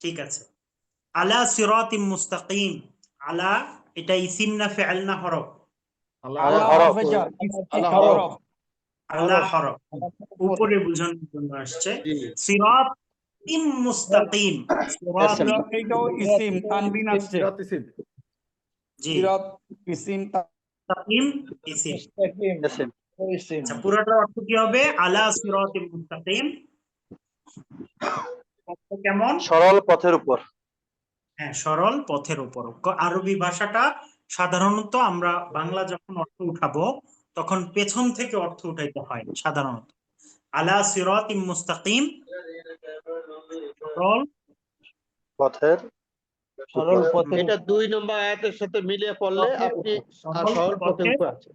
ঠিক আছে। আলা সিরাতিম মুস্তাকিম, আলা এটা ইসিম না ফেল না হরফ? আল্লাহ হরফে জার, আল্লাহ হরফ। হরফ। আলা হরফ, উপরে বোঝানোর জন্য আসছে। জি, সিরাতিম মুস্তাকিম, সিরাত, এইটাও ইসিম, তানবিন আসছে। সিরাত ইসিম। জি, সিরাত ইসিম, মুস্তাকিম ইসিম। ইসিম। আচ্ছা, পুরোটার অর্থ কি হবে? আলা সিরাতিম মুস্তাকিম, অর্থ কেমন? সরল পথের উপর। হ্যাঁ, সরল পথের উপর। আরবি ভাষাটা সাধারণত আমরা বাংলা যখন অর্থ উঠাবো তখন পেছন থেকে অর্থ উঠাইতে হয় সাধারণত। আলা সিরাতিম মুস্তাকিম, সরল পথের সরল উপর। পথের এটা 2 নম্বর আয়াতের সাথে মিলিয়ে পড়লে পথের আপনি উপর, সরল সরল পথের পথের, উপর আছেন।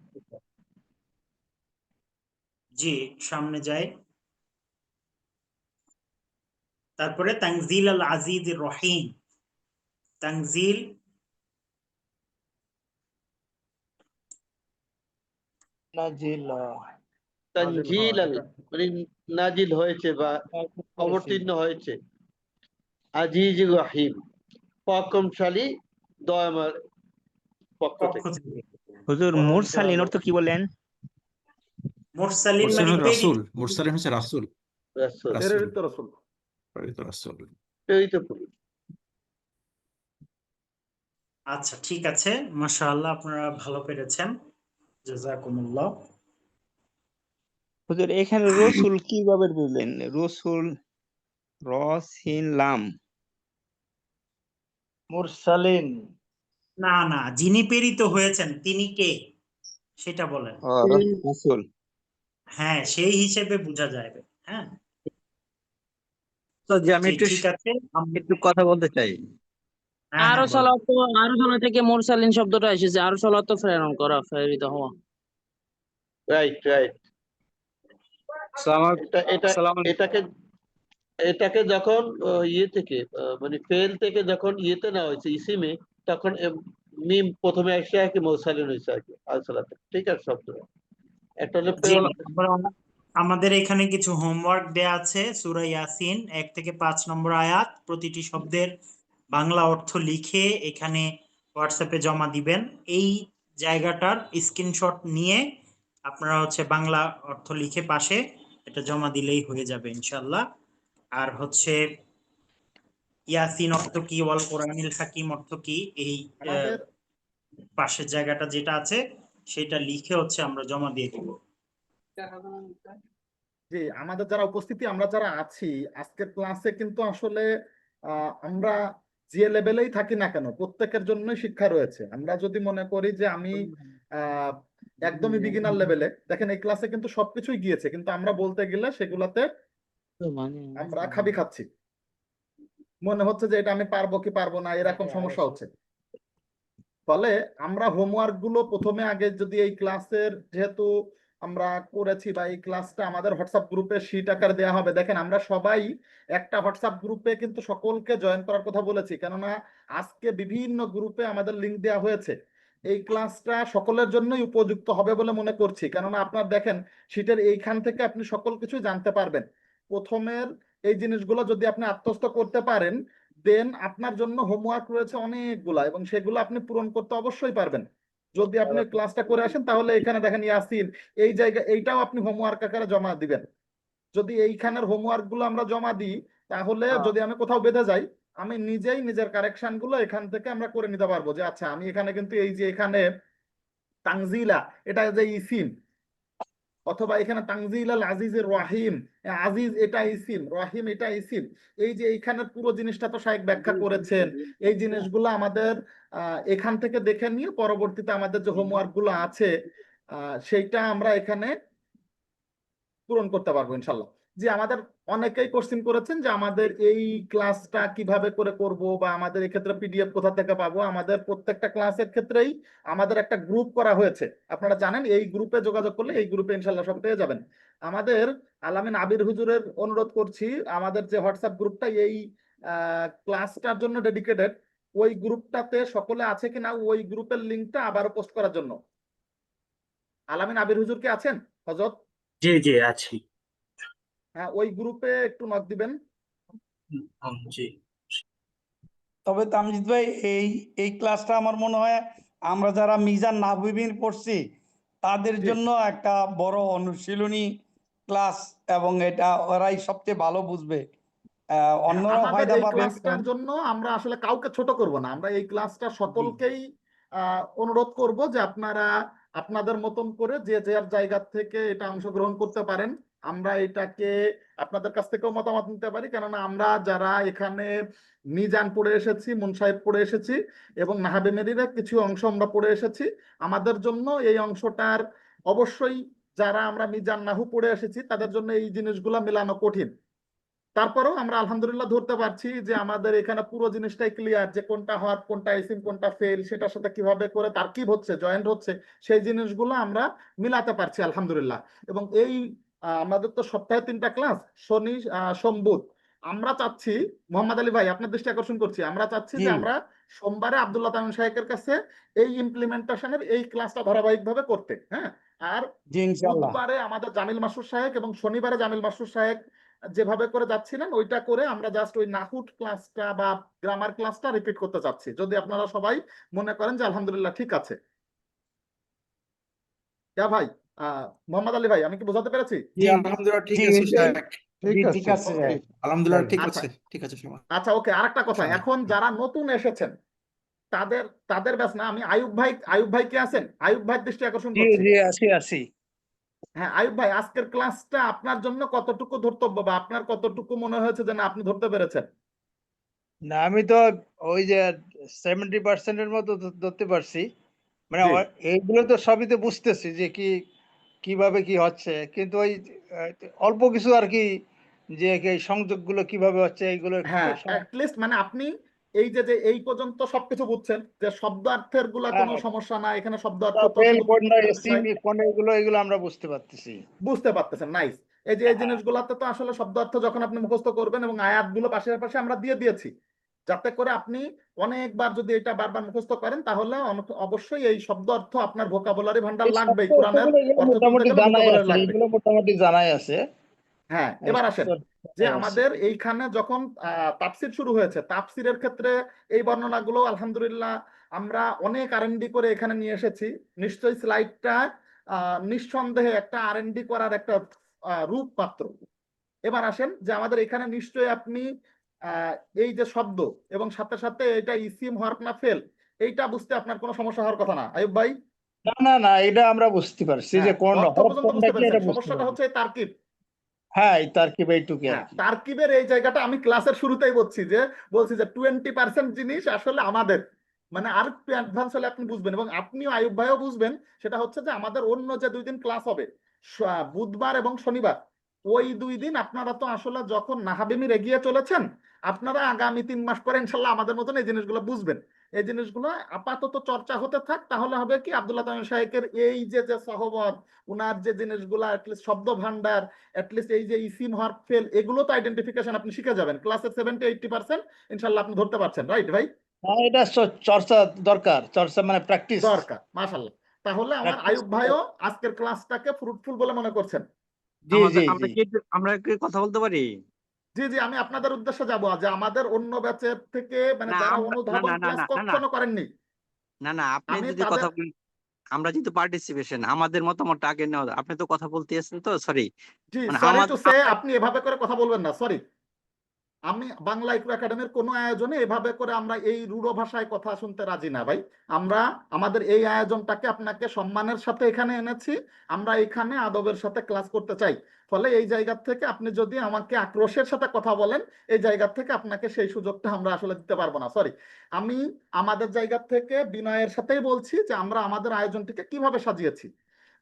জি, সামনে যাই। তারপরে তানজিল আল আজিজ রহিম, তানজিল তানজিল আল মানে নাজিল হয়েছে বা অবতীর্ণ হয়েছে, আজিজ রহিম পরাক্রমশালী দয়াময় পক্ষ পক্ষ থেকে। থেকে। হুজুর মুরসালিন অর্থ কি বলেন? মুরসালিন মুরসালিন মানে হচ্ছে প্রেরিত। রাসূল, মুরসালিন হচ্ছে রাসূল, রাসূল রাসূল, প্রেরিত রাসূল। প্রেরিত রাসূল। প্রেরিত পুরুষ। আচ্ছা, ঠিক আছে, মাশাআল্লাহ, আপনারা ভালো পেরেছেন, জাযাকুমুল্লাহ। হুজুর এখানে রসুল কিভাবে বুঝলেন? রসুল র সিন লাম। মুরসালিন না না, যিনি প্রেরিত হয়েছেন তিনি কে সেটা বলেন। রসুল। হ্যাঁ, সেই হিসেবে বোঝা যাবে। হ্যাঁ, তো যে আমি জি, ঠিক আছে। একটু কথা বলতে চাই। হ্যাঁ হ্যাঁ, বলেন। আরসালা থেকে মুরসালিন শব্দটা এসেছে। আরসালা তো প্রেরণ করা, প্রেরিত হওয়া। Right right. এটাকে এটাকে যখন ইয়ে থেকে মানে ফেল থেকে যখন ইয়েতে নেওয়া হয়েছে ইসিমে, তখন মিম প্রথমে এসে আর কি মুরসালিন হয়েছে আর কি আলসালাতে। ঠিক আছে, শব্দ একটা হলো জি, প্রেরণ। আমাদের এখানে কিছু হোমওয়ার্ক দেয়া আছে। সূরা ইয়াসিন 1 থেকে 5 নম্বর আয়াত, প্রতিটি শব্দের বাংলা অর্থ লিখে এখানে হোয়াটসঅ্যাপে জমা দিবেন। এই জায়গাটার স্ক্রিনশট নিয়ে আপনারা হচ্ছে বাংলা অর্থ লিখে পাশে এটা জমা দিলেই হয়ে যাবে ইনশাল্লাহ। আর হচ্ছে ইয়াসিন অর্থ কি, ওয়াল কোরআনিল হাকিম অর্থ কি, এই আমাদের পাশের জায়গাটা যেটা আছে সেটা লিখে হচ্ছে আমরা জমা দিয়ে দিব। জি, আমাদের যারা উপস্থিতি, আমরা যারা আছি আজকের ক্লাসে, কিন্তু আসলে আমরা যে লেভেলেই থাকি না কেন প্রত্যেকের জন্যই শিক্ষা রয়েছে। আমরা যদি মনে করি যে আমি একদমই বিগিনার লেভেলে, দেখেন এই ক্লাসে কিন্তু সবকিছুই গিয়েছে, কিন্তু আমরা বলতে গেলে সেগুলাতে আমরা খাবি খাচ্ছি, মনে হচ্ছে যে এটা আমি পারবো কি পারবো না, এরকম সমস্যা হচ্ছে। ফলে আমরা হোমওয়ার্ক গুলো প্রথমে আগে যদি এই ক্লাসের, যেহেতু আমরা করেছি বা এই ক্লাসটা আমাদের হোয়াটসঅ্যাপ গ্রুপে শীট আকারে দেওয়া হবে। দেখেন আমরা সবাই একটা হোয়াটসঅ্যাপ গ্রুপে কিন্তু সকলকে জয়েন করার কথা বলেছি, কেননা আজকে বিভিন্ন গ্রুপে আমাদের লিংক দেওয়া হয়েছে। এই ক্লাসটা সকলের জন্যই উপযুক্ত হবে বলে মনে করছি, কেননা আপনার দেখেন শীটের এইখান থেকে আপনি সকল কিছু জানতে পারবেন। প্রথমের এই জিনিসগুলো যদি আপনি আত্মস্থ করতে পারেন, দেন আপনার জন্য হোমওয়ার্ক রয়েছে অনেকগুলা, এবং সেগুলো আপনি পূরণ করতে অবশ্যই পারবেন। যদি আপনি ক্লাসটা করে আসেন, তাহলে এখানে দেখেন ইয়াসিন, এই জায়গা এইটাও আপনি হোমওয়ার্ক আকারে জমা দিবেন। যদি এইখানের হোমওয়ার্ক গুলো আমরা জমা দিই, তাহলে যদি আমি কোথাও বেঁধে যাই, আমি নিজেই নিজের কারেকশন গুলো এখান থেকে আমরা করে নিতে পারবো, যে আচ্ছা আমি এখানে কিন্তু এই যে এখানে তানজিলা এটা যে ইসিম, অথবা এখানে তানজিল আল আজিজের রহিম, আজিজ এটা ইসিম, রহিম এটা ইসিম। এই যে এইখানে পুরো জিনিসটা তো শায়েখ ব্যাখ্যা করেছেন। এই জিনিসগুলো আমাদের এখান থেকে দেখে নিয়ে পরবর্তীতে আমাদের যে হোমওয়ার্ক গুলো আছে সেইটা আমরা এখানে পূরণ করতে পারবো ইনশাল্লাহ। যে আমাদের অনেকেই কোশ্চেন করেছেন যে আমাদের এই ক্লাসটা কিভাবে করে করব, বা আমাদের এই ক্ষেত্রে পিডিএফ কোথা থেকে পাবো। আমাদের প্রত্যেকটা ক্লাসের ক্ষেত্রেই আমাদের একটা গ্রুপ করা হয়েছে, আপনারা জানেন। এই গ্রুপে যোগাযোগ করলে এই গ্রুপে ইনশাল্লাহ সব পেয়ে যাবেন। আমাদের আলামিন আবির হুজুরের অনুরোধ করছি, আমাদের যে হোয়াটসঅ্যাপ গ্রুপটা এই ক্লাসটার জন্য ডেডিকেটেড, ওই গ্রুপটাতে সকলে আছে কিনা ওই গ্রুপের লিঙ্কটা আবারও পোস্ট করার জন্য। আলামিন আবির হুজুর কি আছেন হযরত? জি জি, আছি। হ্যাঁ, ওই গ্রুপে একটু নক দিবেন। জি। তবে তামজিদ ভাই, এই ক্লাসটা আমার মনে হয় আমরা যারা মিজান নাহবিবিন পড়ছি তাদের জন্য একটা বড় অনুশীলনী ক্লাস, এবং এটা ওরাই সবচেয়ে ভালো বুঝবে, অন্যরাও আমাদের ফায়দা এই পাবে। ক্লাসটার জন্য আমরা আসলে কাউকে ছোট করব না, আমরা এই ক্লাসটা সকলকেই অনুরোধ করব যে আপনারা আপনাদের মতন করে যে যার জায়গা থেকে এটা অংশগ্রহণ করতে পারেন। আমরা এটাকে আপনাদের কাছ থেকেও মতামত নিতে পারি, কেননা আমরা যারা এখানে মিজান পড়ে এসেছি, মুনসাহিব পড়ে এসেছি, এবং নাহাবে মেরিরা কিছু অংশ আমরা পড়ে এসেছি, আমাদের জন্য এই অংশটার অবশ্যই, যারা আমরা মিজান নাহু পড়ে এসেছি তাদের জন্য এই জিনিসগুলা মেলানো কঠিন। তারপরেও আমরা আলহামদুলিল্লাহ ধরতে পারছি যে আমাদের এখানে পুরো জিনিসটাই ক্লিয়ার, যে কোনটা হট, কোনটা ইসিম, কোনটা ফেল, সেটার সাথে কিভাবে করে তারকিব হচ্ছে, জয়েন্ট হচ্ছে, সেই জিনিসগুলো আমরা মিলাতে পারছি আলহামদুলিল্লাহ। এবং এই আমাদের তো সপ্তাহে 3টা ক্লাস, শনি সোম বুধ, আমরা চাচ্ছি, মোহাম্মদ আলী ভাই আপনার দৃষ্টি আকর্ষণ করছি, আমরা চাচ্ছি জি যে আমরা সোমবারে আব্দুল্লাহ তামিম সাহেবের কাছে এই ইমপ্লিমেন্টেশনের এই ক্লাসটা ধারাবাহিকভাবে করতে, হ্যাঁ। আর জি ইনশাল্লাহ। বুধবারে আমাদের জামিল মাসুদ সাহেব এবং শনিবারে জামিল মাসুদ সাহেব যেভাবে করে যাচ্ছিলেন ওইটা করে আমরা জাস্ট ওই নাহুট ক্লাসটা বা গ্রামার ক্লাসটা রিপিট করতে চাচ্ছি, যদি আপনারা সবাই মনে করেন যে আলহামদুলিল্লাহ ঠিক আছে। ভাই মোহাম্মদ আলী ভাই, আমি কি বোঝাতে পেরেছি? জি আলহামদুলিল্লাহ ঠিক জি আছে এটাই, শায়েখ। জি ঠিক আছে ওকে, আলহামদুলিল্লাহ ঠিক আচ্ছা আছে, ঠিক আছে সবাই। আচ্ছা, ওকে। আরেকটা কথা, সবাই এখন যারা নতুন এসেছেন তাদের তাদের ব্যাস না, আমি আয়ুব ভাই কে আছেন, আয়ুব ভাই দৃষ্টি আকর্ষণ জি করছি। জি আছি। হ্যাঁ আয়ুব ভাই, আজকের ক্লাসটা আপনার জন্য কতটুকু ধর্তব্য বা আপনার কতটুকু মনে হয়েছে যে না আপনি ধরতে পেরেছেন? না আমি তো ওই যে 70% মতো ধরতে পারছি, মানে জি এইগুলো তো সবই তো বুঝতেছি যে কিভাবে কি হচ্ছে, কিন্তু ওই আহ, অল্প কিছু আর কি, যে এই সংযোগগুলো কিভাবে হচ্ছে এইগুলো হ্যাঁ, লিস্ট মানে আপনি এই যে এই পর্যন্ত সবকিছু বুঝছেন, যে শব্দার্থের গুলা কোনো সমস্যা না, এখানে শব্দার্থ তো শুধু বিষয় এগুলো আমরা বুঝতে পারতেছি। বুঝতে পারতেছেন। নাইস। এই যে এই জিনিসগুলাতে তো আসলে শব্দার্থ যখন আপনি মুখস্থ করবেন এবং আয়াতগুলো পাশে পাশে আমরা দিয়ে দিয়েছি, যাতে করে আপনি অনেকবার যদি এটা বারবার মুখস্থ করেন তাহলে অবশ্যই এই শব্দ অর্থ আপনার ভোকাবুলারি ভান্ডার এই লাগবেই, শব্দ কোরআনের অর্থগুলো অর্থ তুলতে মোটামুটি গেলে জানাই ভোকাবুলারি আছে, লাগবে। এগুলো মোটামুটি জানাই আছে। হ্যাঁ, এই এবার আসেন শব্দ যে জানাই আছে। আমাদের এইখানে যখন তাফসির শুরু হয়েছে, তাফসিরের ক্ষেত্রে এই বর্ণনাগুলো আলহামদুলিল্লাহ আমরা অনেক আরএনডি করে এখানে নিয়ে এসেছি। নিশ্চয়ই স্লাইডটা নিঃসন্দেহে একটা আরএনডি করার একটা রূপ মাত্র। এবার আসেন যে আমাদের এখানে নিশ্চয়ই আপনি এই যে শব্দ এবং সাথে সাথে এটা ইসিম হরফ না ফেল, এইটা বুঝতে আপনার কোনো সমস্যা হওয়ার কথা না আয়ুব ভাই। না এটা আমরা বুঝতে পারছি যে হ্যাঁ, কোন অর্থ হরফ পর্যন্ত কোনটা বুঝতে কি পেরেছেন, এটা বুঝতে সমস্যাটা পারছি। হচ্ছে এই তারকিব। হ্যাঁ এই তারকিব এইটুকু আর হ্যাঁ, কি। তারকিবের এই জায়গাটা আমি ক্লাসের শুরুতেই বলছি যে 20% জিনিস আসলে আমাদের, মানে আর একটু অ্যাডভান্স হলে আপনি বুঝবেন এবং আপনিও আয়ুব ভাইও বুঝবেন। সেটা হচ্ছে যে আমাদের অন্য যে 2 দিন ক্লাস হবে, বুধবার এবং শনিবার, ওই 2 দিন আপনারা তো আসলে যখন নাহাবিমির এগিয়ে চলেছেন, আপনারা আগামী 3 মাস পরে ইনশাল্লাহ আমাদের মতন এই জিনিসগুলো বুঝবেন। এই জিনিসগুলো আপাতত চর্চা হতে থাক, তাহলে হবে কি আব্দুল্লাহ তামিম সাহেবের এই যে সহবত, উনার যে জিনিসগুলো অ্যাটলিস্ট শব্দ ভান্ডার, অ্যাটলিস্ট এই যে ইসিম হরফ ফেল, এগুলো তো আইডেন্টিফিকেশন আপনি শিখে যাবেন। ক্লাসের 70-80% ইনশাল্লাহ আপনি ধরতে পারছেন, রাইট ভাই? হ্যাঁ এটা চর্চা দরকার, চর্চা মানে প্র্যাকটিস। দরকার, মাশাআল্লাহ। তাহলে আমার আয়ুব ভাইও আজকের ক্লাসটাকে ফ্রুটফুল বলে মনে করছেন। জি আমরা কি কথা বলতে পারি? জি জি, আমি আপনাদের উদ্দেশ্যে যাব যে আমাদের অন্য ব্যাচের থেকে মানে না যারা আমরা না অনুধাবন না না ক্লাস না না না কখনো করেননি, না আপনি আমি যদি তাদের কথা বলেন, আমরা যেহেতু পার্টিসিপেশন, আমাদের মতামতটা আগে নেওয়া, আপনি তো কথা বলতে এসেছেন তো, সরি জি মানে সরি টু সে, আমরা আপনি এভাবে করে কথা বলবেন না, সরি। আমি বাংলা ইকরা একাডেমির কোনো আয়োজনে এভাবে করে আমরা এই রূঢ় ভাষায় কথা শুনতে রাজি না ভাই। আমরা আমাদের এই আয়োজনটাকে আপনাকে সম্মানের সাথে এখানে এনেছি, আমরা এখানে আদবের সাথে ক্লাস করতে চাই। ফলে এই জায়গা থেকে আপনি যদি আমাকে আক্রোশের সাথে কথা বলেন, এই জায়গা থেকে আপনাকে সেই সুযোগটা আমরা আসলে দিতে পারবো না, সরি। আমি আমাদের জায়গা থেকে বিনয়ের সাথেই বলছি যে আমরা আমাদের আয়োজনটিকে কিভাবে সাজিয়েছি।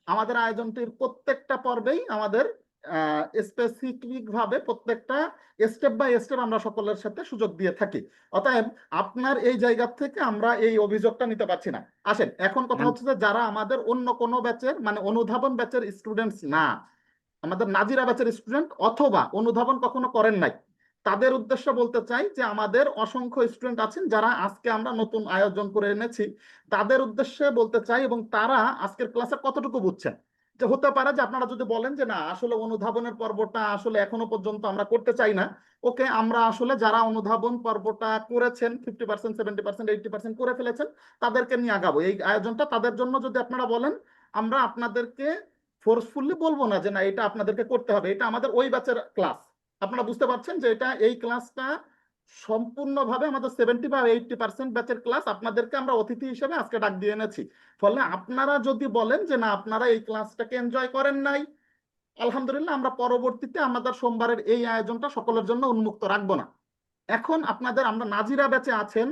আমাদের আয়োজনটির প্রত্যেকটা পর্বেই আমাদের স্পেসিফিক ভাবে প্রত্যেকটা স্টেপ বাই স্টেপ আমরা সকলের সাথে সুযোগ দিয়ে থাকি। অতএব আপনার এই জায়গা থেকে আমরা এই অভিযোগটা নিতে পারছি না। আসেন, এখন কথা হচ্ছে যে যারা আমাদের অন্য কোনো ব্যাচের মানে অনুধাবন ব্যাচের স্টুডেন্টস না, আমাদের নাজিরা ব্যাচের স্টুডেন্ট অথবা অনুধাবন কখনো করেন নাই, তাদের উদ্দেশ্য বলতে চাই যে আমাদের অসংখ্য স্টুডেন্ট আছেন যারা আজকে আমরা নতুন আয়োজন করে এনেছি, তাদের উদ্দেশ্যে বলতে চাই এবং তারা আজকের ক্লাসে কতটুকু বুঝছেন। যে হতে পারে যে আপনারা যদি বলেন যে না আসলে অনুধাবনের পর্বটা আসলে এখনো পর্যন্ত আমরা করতে চাই না, ওকে, আমরা আসলে যারা অনুধাবন পর্বটা করেছেন 50%, 70%, 80% করে ফেলেছেন, তাদেরকে নিয়ে আগাবো এই আয়োজনটা। তাদের জন্য যদি আপনারা বলেন, আমরা আপনাদেরকে ফোর্সফুলি বলবো না যে না এটা আপনাদেরকে করতে হবে, এটা আমাদের ওই ব্যাচের ক্লাস। আপনারা বুঝতে পারছেন যে এটা এই ক্লাসটা সম্পূর্ণভাবে আমাদের 70 বা 80% ব্যাচের ক্লাস, আপনাদেরকে আমরা অতিথি হিসেবে আজকে ডাক দিয়ে এনেছি। ফলে আপনারা যদি বলেন যে না আপনারা এই ক্লাসটাকে এনজয় করেন নাই, আলহামদুলিল্লাহ আমরা পরবর্তীতে আমাদের সোমবারের এই আয়োজনটা সকলের জন্য উন্মুক্ত রাখবো না। এখন আপনাদের আমরা নাজিরা ব্যাচে আছেন,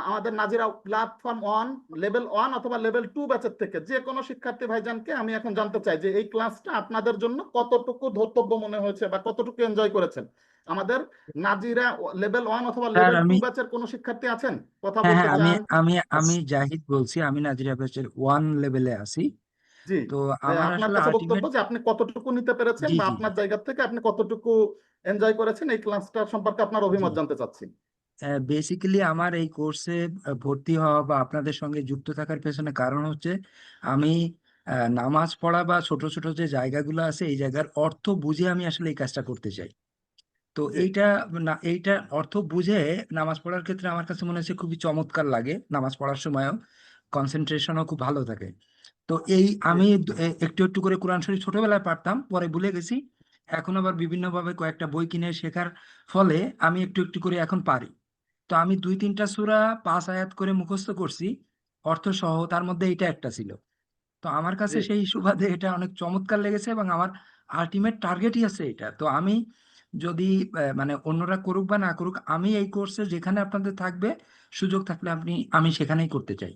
আমাদের নাজিরা প্ল্যাটফর্ম 1, লেভেল 1 অথবা লেভেল 2 ব্যাচের থেকে যে কোনো শিক্ষার্থী ভাইজানকে আমি এখন জানতে চাই যে এই ক্লাসটা আপনাদের জন্য কতটুকু ধর্তব্য মনে হয়েছে বা কতটুকু এনজয় করেছেন। আমাদের নাজিরা লেভেল 1 অথবা স্যার লেভেল 2 আমি ব্যাচের কোনো শিক্ষার্থী আছেন কথা হ্যাঁ বলতে হ্যাঁ চান? আমি জাহিদ বলছি, আমি নাজিরা ব্যাচের 1 লেভেলে আছি। জি তো ভাই, আমার আপনার আসলে কাছে আলটিমেট, বক্তব্য যে আপনি কতটুকু নিতে পেরেছেন জি বা জি জি আপনার জায়গা থেকে আপনি কতটুকু এনজয় করেছেন এই ক্লাসটা সম্পর্কে আপনার জি অভিমত জানতে চাচ্ছি। বেসিক্যালি আমার এই কোর্সে ভর্তি হওয়া বা আপনাদের সঙ্গে যুক্ত থাকার পেছনে কারণ হচ্ছে আমি নামাজ পড়া বা ছোট ছোট যে জায়গাগুলো আছে এই জায়গার অর্থ বুঝে আমি আসলে এই কাজটা করতে চাই। তো জি এইটা অর্থ বুঝে নামাজ পড়ার ক্ষেত্রে আমার কাছে মনে হচ্ছে খুবই চমৎকার লাগে। নামাজ পড়ার সময়ও কনসেন্ট্রেশনও খুব ভালো থাকে। তো এই জি আমি একটু একটু করে কোরআন শরীফ ছোটবেলায় পারতাম, পরে ভুলে গেছি। এখন আবার বিভিন্নভাবে কয়েকটা বই কিনে শেখার ফলে আমি একটু একটু করে এখন পারি। তো আমি 2-3টা সূরা 5 আয়াত করে মুখস্থ করছি অর্থ সহ, তার মধ্যে এটা একটা ছিল। তো আমার কাছে জি সেই সুবাদে এটা অনেক চমৎকার লেগেছে এবং আমার আলটিমেট টার্গেটই আছে এটা। তো আমি যদি মানে অন্যরা করুক বা না করুক, আমি এই কোর্সে যেখানে আপনাদের থাকবে, সুযোগ থাকলে আমি সেখানেই করতে চাই।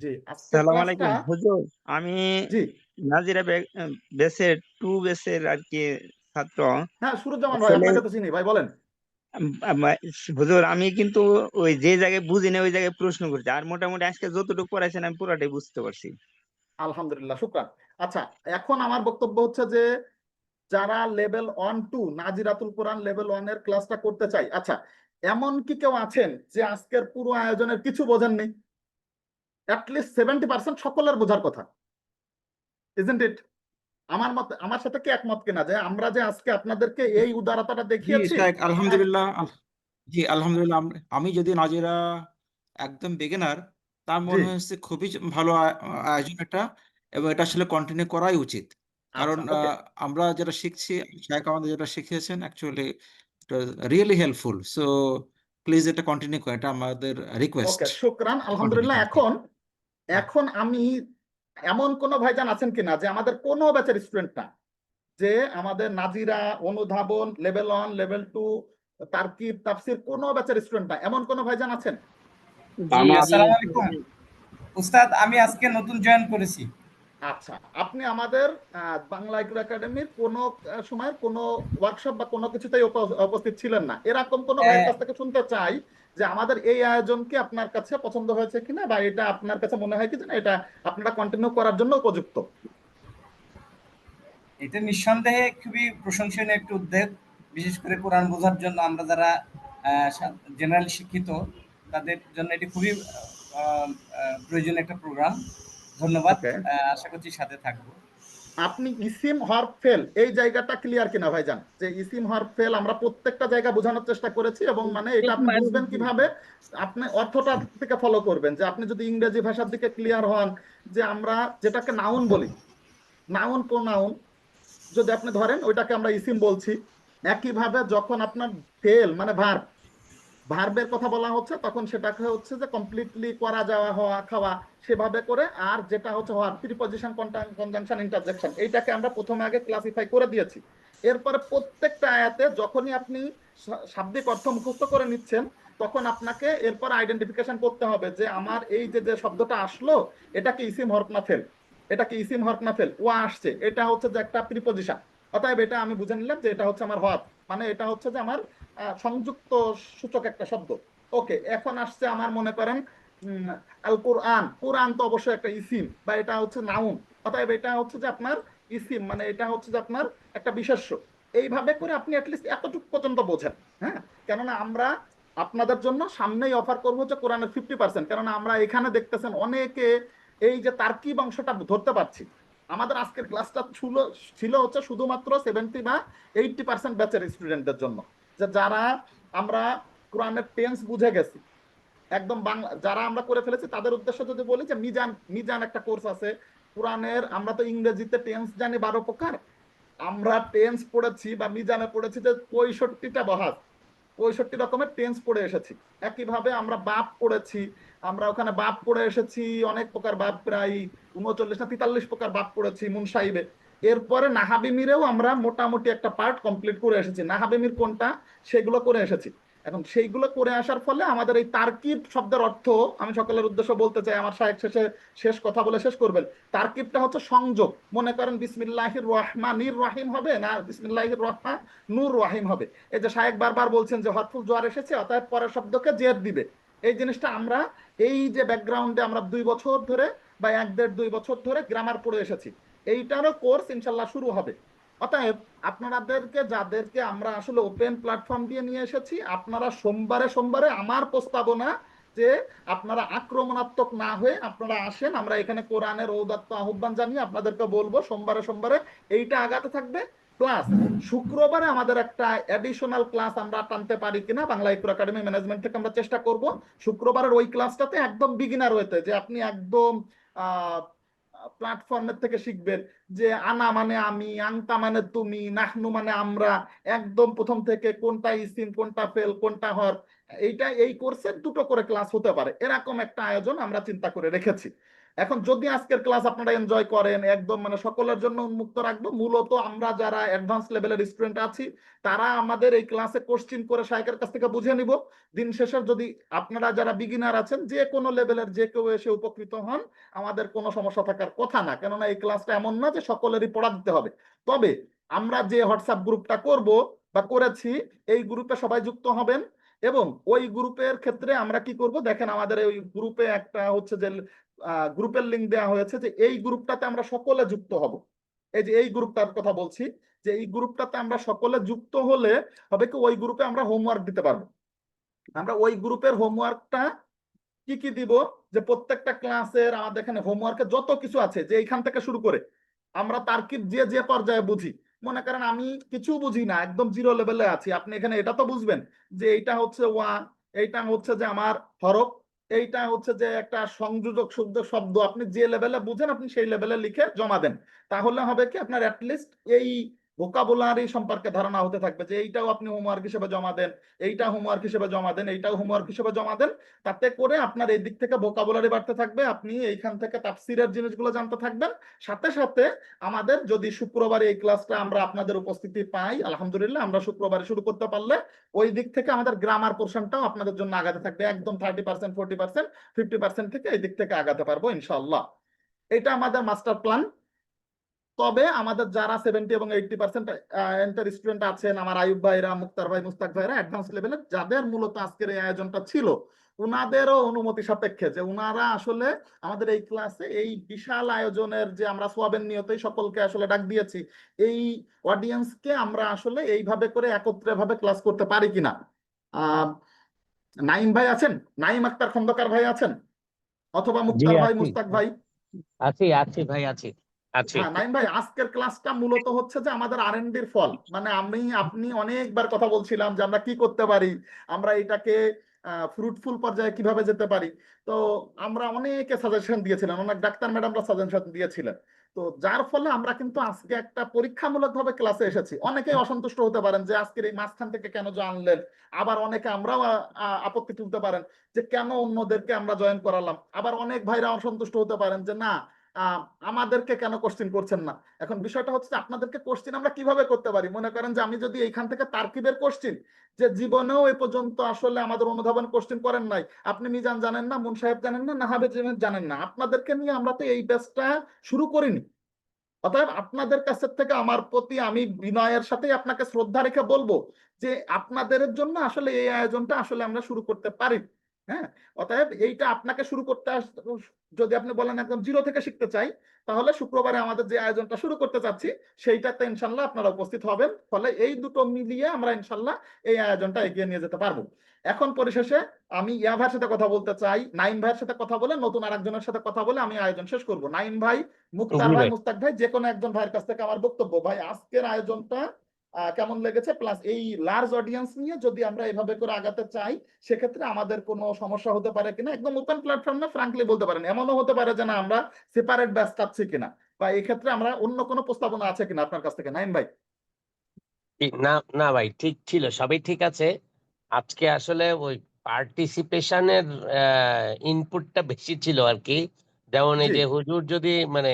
জি আজকের সালাম ক্লাসটা আলাইকুম হুজুর। আমি জি নাজিরা বেসের 2 বেসের আর কি ছাত্র। হ্যাঁ, সুরুজ্জামান ভাই আসলে আপনাকে তো চিনি ভাই, বলেন। হুজুর আমি কিন্তু ওই যে জায়গায় বুঝি না ওই জায়গায় প্রশ্ন করছি, আর মোটামুটি আজকে যতটুকু পড়াইছেন আমি পুরোটাই বুঝতে পারছি। আলহামদুলিল্লাহ, শুকরান। আচ্ছা, এখন আমার বক্তব্য হচ্ছে যে যারা লেভেল 1-2 নাজিরাতুল কোরআন লেভেল 1 এর ক্লাসটা করতে চাই, আচ্ছা এমন কি কেউ আছেন যে আজকের পুরো আয়োজনের কিছু বোঝেননি? অ্যাটলিস্ট 70% সকলের বোঝার কথা, ইজন্ট ইট? আমার মত, আমার সাথে কি একমত কিনা যে আমরা যে আজকে আপনাদেরকে এই উদারতাটা জি দেখিয়েছি? শেখ, আলহামদুলিল্লাহ। জি আলহামদুলিল্লাহ। আমি যদি নাজিরা একদম বিগিনার, তার জি মনে হচ্ছে খুবই ভালো আয়োজন এটা, এবং এটা আসলে কন্টিনিউ করাই উচিত। কারণ আচ্ছা ওকে আমরা যেটা শিখছি, শেখ আমাদের যেটা শিখিয়েছেন actually really helpful. So please এটা কন্টিনিউ করে, এটা আমাদের রিকোয়েস্ট। ওকে, শুকরান, কন্টিনিউ আলহামদুলিল্লাহ। করেন প্লিজ। এখন এখন আমি, এমন কোন ভাইজান আছেন কিনা যে আমাদের কোনো ব্যাচের স্টুডেন্ট না, যে আমাদের নাজিরা, অনুধাবন, লেভেল 1 লেভেল 2, তারকিব, তাফসির কোনো ব্যাচের স্টুডেন্ট না, এমন কোন ভাইজান আছেন? জি আমি আসসালামু আলাইকুম উস্তাদ, আমি আজকে নতুন জয়েন করেছি। আচ্ছা, আপনি আমাদের বাংলা একাডেমির কোন সময় কোন ওয়ার্কশপ বা কোনো কিছুতেই উপস্থিত ছিলেন না, এরকম কোন ভাইয়ের কাছ থেকে শুনতে চাই যে আমাদের এই আয়োজন কি আপনার কাছে পছন্দ হয়েছে কিনা, বা এটা আপনার কাছে মনে হয় কি যে না, এটা আপনারা কন্টিনিউ করার জন্য উপযুক্ত? এটা নিঃসন্দেহে খুবই প্রশংসনীয় একটি উদ্যোগ, বিশেষ করে কোরআন বোঝার জন্য আমরা যারা জেনারেলি শিক্ষিত তাদের জন্য এটি খুবই প্রয়োজনীয় একটা প্রোগ্রাম। ধন্যবাদ, ওকে, আশা করছি সাথে থাকবো। আপনি ইসিম হরফ ফেল এই জায়গাটা ক্লিয়ার কিনা ভাইজান? যে ইসিম হরফ ফেল আমরা প্রত্যেকটা জায়গা বোঝানোর চেষ্টা করেছি, এবং মানে এটা আপনি বুঝবেন কিভাবে, আপনি অর্থটা থেকে ফলো করবেন। যে আপনি যদি ইংরেজি ভাষার দিকে ক্লিয়ার হন, যে আমরা যেটাকে নাউন বলি, নাউন প্রোনাউন যদি আপনি ধরেন ওইটাকে আমরা ইসিম বলছি। একইভাবে যখন আপনার ফেল মানে ভার্ব, ভার্বের কথা বলা হচ্ছে, তখন সেটাকে হচ্ছে যে কমপ্লিটলি করা যাওয়া, হওয়া, খাওয়া, সেভাবে করে। আর যেটা হচ্ছে হওয়ার, প্রিপজিশন, কনজাংশন, ইন্টারজেকশন, এইটাকে আমরা প্রথমে আগে ক্লাসিফাই করে দিয়েছি। এরপরে প্রত্যেকটা আয়াতে যখনই আপনি শাব্দিক অর্থ মুখস্থ করে নিচ্ছেন, তখন আপনাকে এরপর আইডেন্টিফিকেশন করতে হবে যে আমার এই যে যে শব্দটা আসলো, এটা কি ইসিম হরফ না ফেল, এটা কি ইসিম হরফ না ফেল, ও আসছে, এটা হচ্ছে যে একটা প্রিপজিশন, অতএব এটা আমি বুঝে নিলাম যে এটা হচ্ছে আমার হরফ, মানে এটা হচ্ছে যে আমার সংযুক্ত সূচক একটা শব্দ। ওকে, এখন আসছে আমার মনে করেন আল কোরআন, কোরআন তো অবশ্যই একটা ইসিম, বা এটা হচ্ছে নাউন, অতএব এটা হচ্ছে যে আপনার ইসিম, মানে এটা হচ্ছে যে আপনার একটা বিশেষ্য। এইভাবে করে আপনি অ্যাটলিস্ট এতটুকু পর্যন্ত বোঝেন। হ্যাঁ, কেননা আমরা আপনাদের জন্য সামনেই অফার করবো যে কোরআনের 50%, কেননা আমরা এখানে দেখতেছেন অনেকে এই যে তার্কিব অংশটা ধরতে পারছি। আমাদের আজকের ক্লাসটা ছিল হচ্ছে শুধুমাত্র 70 বা 80% ব্যাচের স্টুডেন্টদের জন্য, যে যারা আমরা কোরআনের টেন্স বুঝে গেছি একদম বাংলা, যারা আমরা করে ফেলেছি তাদের উদ্দেশ্যে যদি বলি যে মিজান, মিজান একটা কোর্স আছে কোরআনের। আমরা তো ইংরেজিতে টেন্স জানি 12 প্রকার, আমরা টেন্স পড়েছি বা মিজানে পড়েছি যে 65টা বহাজ, 65 রকমের টেন্স পড়ে এসেছি। একইভাবে আমরা বাপ পড়েছি, আমরা ওখানে বাপ পড়ে এসেছি অনেক প্রকার বাপ, প্রায় 39 না 43 প্রকার বাপ পড়েছি মুনসাইবে। এরপরে নাহাবিমিরেও আমরা মোটামুটি একটা পার্ট কমপ্লিট করে এসেছি, নাহাবিমির কোনটা সেগুলো করে এসেছি। এখন সেইগুলো করে আসার ফলে আমাদের এই তারকিব শব্দের অর্থ আমি সকলের উদ্দেশ্য বলতে চাই, আমার শায়েখ শেষ কথা বলে শেষ করবেন। তারকিবটা হচ্ছে সংযোগ। মনে করেন বিসমিল্লাহির রহমানির রহিম হবে না, বিসমিল্লাহির রহমান নূর রহিম হবে। এই যে শায়েখ বারবার বলছেন যে হরফুল জোয়ার এসেছে, অতএব পরের শব্দকে জের দিবে। এই জিনিসটা আমরা এই যে ব্যাকগ্রাউন্ডে আমরা 2 বছর ধরে বা 1.5-2 বছর ধরে গ্রামার পড়ে এসেছি, এইটারও কোর্স ইনশাল্লাহ শুরু হবে। অতএব আপনাদেরকে যাদেরকে আমরা আসলে ওপেন প্ল্যাটফর্ম দিয়ে নিয়ে এসেছি, আপনারা সোমবারে সোমবারে আমার প্রস্তাবনা যে আপনারা আক্রমণাত্মক না হয়ে আপনারা আসেন, আমরা এখানে কোরআনের ঔদাত্ত আহ্বান জানিয়ে আপনাদেরকে বলবো সোমবারে সোমবারে এইটা আগাতে থাকবে। প্লাস শুক্রবারে আমাদের একটা অ্যাডিশনাল ক্লাস আমরা টানতে পারি কিনা বাংলা ইকো একাডেমি ম্যানেজমেন্ট থেকে আমরা চেষ্টা করব। শুক্রবারের ওই ক্লাসটাতে একদম বিগিনার হইতে, যে আপনি একদম প্ল্যাটফর্মের থেকে শিখবেন যে আনা মানে আমি, আংতা মানে তুমি, নাহনু মানে আমরা, একদম প্রথম থেকে কোনটা ইসিম, কোনটা ফেল, কোনটা হর, এইটা এই কোর্সের 2টো করে ক্লাস হতে পারে, এরকম একটা আয়োজন আমরা চিন্তা করে রেখেছি। এখন যদি আজকের ক্লাস আপনারা এনজয় করেন, একদম মানে সকলের জন্য উন্মুক্ত রাখবো। মূলত আমরা যারা অ্যাডভান্স লেভেলের স্টুডেন্ট আছি তারা আমাদের এই ক্লাসে কোশ্চিন করে শাইখের কাছ থেকে বুঝে নিব। দিন শেষে যদি আপনারা যারা বিগিনার আছেন যে কোনো লেভেলের যে কেউ এসে উপকৃত হন, আমাদের কোনো সমস্যা থাকার কথা না, কেননা এই ক্লাসটা এমন না যে সকলেরই পড়া দিতে হবে। তবে আমরা যে হোয়াটসঅ্যাপ গ্রুপটা করব বা করেছি, এই গ্রুপে সবাই যুক্ত হবেন, এবং ওই গ্রুপের ক্ষেত্রে আমরা কি করব দেখেন, আমাদের ওই গ্রুপে একটা হচ্ছে যে গ্রুপের লিঙ্ক দেওয়া হয়েছে, যে এই গ্রুপটাতে আমরা সকলে যুক্ত হব। এই যে এই গ্রুপটার কথা বলছি, যে এই গ্রুপটাতে আমরা সকলে যুক্ত হলে হবে কি, ওই গ্রুপে আমরা হোমওয়ার্ক দিতে পারবো। আমরা ওই গ্রুপের হোমওয়ার্কটা কি কি দিব, যে প্রত্যেকটা ক্লাসের আমাদের এখানে হোমওয়ার্কে যত কিছু আছে, যে এইখান থেকে শুরু করে আমরা তার্কিব যে যে পর্যায়ে বুঝি, মনে করেন আমি কিছু বুঝি না, একদম জিরো লেভেলে আছি, আপনি এখানে এটা তো বুঝবেন যে এইটা হচ্ছে ওয়া, এইটা হচ্ছে যে আমার হরফ, এইটা হচ্ছে যে একটা সংযোজক শুদ্ধ শব্দ, আপনি যে লেভেলে বুঝেন আপনি সেই লেভেলে লিখে জমা দেন। তাহলে হবে কি, আপনার অ্যাটলিস্ট এই ভোকাবুলারি সম্পর্কে ধারণা হতে থাকবে, যে এইটাও আপনি হোমওয়ার্ক হিসেবে জমা দেন, এইটা হোমওয়ার্ক হিসেবে জমা দেন, এইটাও হোমওয়ার্ক হিসেবে জমা দেন। তাতে করে আপনার এই দিক থেকে ভোকাবুলারি বাড়তে থাকবে, আপনি এইখান থেকে তাফসিরের জিনিসগুলো জানতে থাকবেন। সাথে সাথে আমাদের যদি শুক্রবারে এই ক্লাসটা আমরা আপনাদের উপস্থিতি পাই, আলহামদুলিল্লাহ, আমরা শুক্রবারে শুরু করতে পারলে ওই দিক থেকে আমাদের গ্রামার পোর্শনটাও আপনাদের জন্য আগাতে থাকবে, একদম 30%, 40%, 50% থেকে এই দিক থেকে আগাতে পারবো ইনশাআল্লাহ। এটা আমাদের মাস্টার প্ল্যান। তবে আমাদের যারা 70 এবং 80% এন্টার স্টুডেন্ট আছেন, আমার আয়ুব ভাইরা, মুক্তার ভাই, মুস্তাক ভাইরা, অ্যাডভান্স লেভেলে যাদের মূলত আজকের এই আয়োজনটা ছিল, উনাদেরও অনুমতি সাপেক্ষে, যে উনারা আসলে আমাদের এই ক্লাসে এই বিশাল আয়োজনের যে আমরা সোয়াবের নিয়তেই সকলকে আসলে ডাক দিয়েছি, এই অডিয়েন্সকে আমরা আসলে এইভাবে করে একত্রে ভাবে ক্লাস করতে পারি কিনা। নাইম ভাই আছেন, নাইম আক্তার খন্দকার ভাই আছেন, অথবা জি মুক্তার ভাই, আছি মুস্তাক ভাই? আছি আছি ভাই আছি আছি হ্যাঁ নাইম ভাই, আজকের ক্লাসটা মূলত হচ্ছে যে আমাদের R&Dর ফল, মানে আপনি অনেকবার কথা বলছিলাম যে আমরা কি করতে পারি, আমরা এটাকে ফ্রুটফুল পর্যায়ে কিভাবে যেতে পারি। তো আমরা অনেকে সাজেশন দিয়েছিলাম, অনেক ডাক্তার ম্যাডামরা সাজেশন দিয়েছিলেন। তো যার ফলে আমরা কিন্তু আজকে একটা পরীক্ষামূলক ভাবে ক্লাসে এসেছি। অনেকেই অসন্তুষ্ট হতে পারেন যে আজকের এই মাঝখান থেকে কেন জানলেন, আবার অনেকে আমরাও আপত্তি তুলতে পারেন যে কেন অন্যদেরকে আমরা জয়েন করালাম, আবার অনেক ভাইরা অসন্তুষ্ট হতে পারেন যে না আমাদেরকে কেন কোশ্চিন করছেন না। এখন বিষয়টা হচ্ছে আপনাদেরকে কোশ্চিন আমরা কিভাবে করতে পারি। মনে করেন যে আমি যদি এইখান থেকে তারকিবের কোশ্চিন, যে জীবনেও এ পর্যন্ত আসলে আমাদের অনুধাবন কোশ্চিন করেন নাই, আপনি মিজান জানেন না, মুন সাহেব জানেন না, নাহাবে জানেন না, আপনাদেরকে নিয়ে আমরা তো এই ব্যাচটা শুরু করিনি। অতএব আপনাদের কাছ থেকে আমার প্রতি আমি বিনয়ের সাথে আপনাকে শ্রদ্ধা রেখে বলবো যে আপনাদের জন্য আসলে এই আয়োজনটা আসলে আমরা শুরু করতে পারি। হ্যাঁ, অতএব এইটা আপনাকে শুরু করতে যদি আপনি বলেন একদম জিরো থেকে শিখতে চাই, তাহলে শুক্রবারে আমাদের যে আয়োজনটা শুরু করতে চাচ্ছি সেইটাতে ইনশাল্লাহ আপনারা উপস্থিত হবেন। ফলে এই দুটো মিলিয়ে আমরা ইনশাল্লাহ এই আয়োজনটা এগিয়ে নিয়ে যেতে পারবো। এখন পরিশেষে আমি ইয়া ভাইয়ের সাথে কথা বলতে চাই, নাইম ভাইয়ের সাথে কথা বলে, নতুন আরেকজনের সাথে কথা বলে আমি আয়োজন শেষ করব। নাইম ভাই, মুক্তার জি ভাই, ভাই। মুস্তাক ভাই, যে কোনো একজন ভাইয়ের কাছ থেকে আমার বক্তব্য, ভাই আজকের আয়োজনটা কেমন লেগেছে, প্লাস এই লার্জ অডিয়েন্স নিয়ে যদি আমরা এভাবে করে আগাতে চাই সেক্ষেত্রে আমাদের কোনো সমস্যা হতে পারে কিনা। একদম ওপেন প্ল্যাটফর্ম না, ফ্রাঙ্কলি বলতে পারেন, এমনও হতে পারে যে না আমরা সেপারেট ব্যাচ চাচ্ছি কিনা, বা এই ক্ষেত্রে আমরা অন্য কোনো প্রস্তাবনা আছে কিনা আপনার কাছ থেকে, নাইম ভাই? না না ভাই, ঠিক ছিল, সবই ঠিক আছে। আজকে আসলে ওই পার্টিসিপেশনের ইনপুটটা বেশি ছিল আর কি। যেমন এই জি যে হুজুর যদি মানে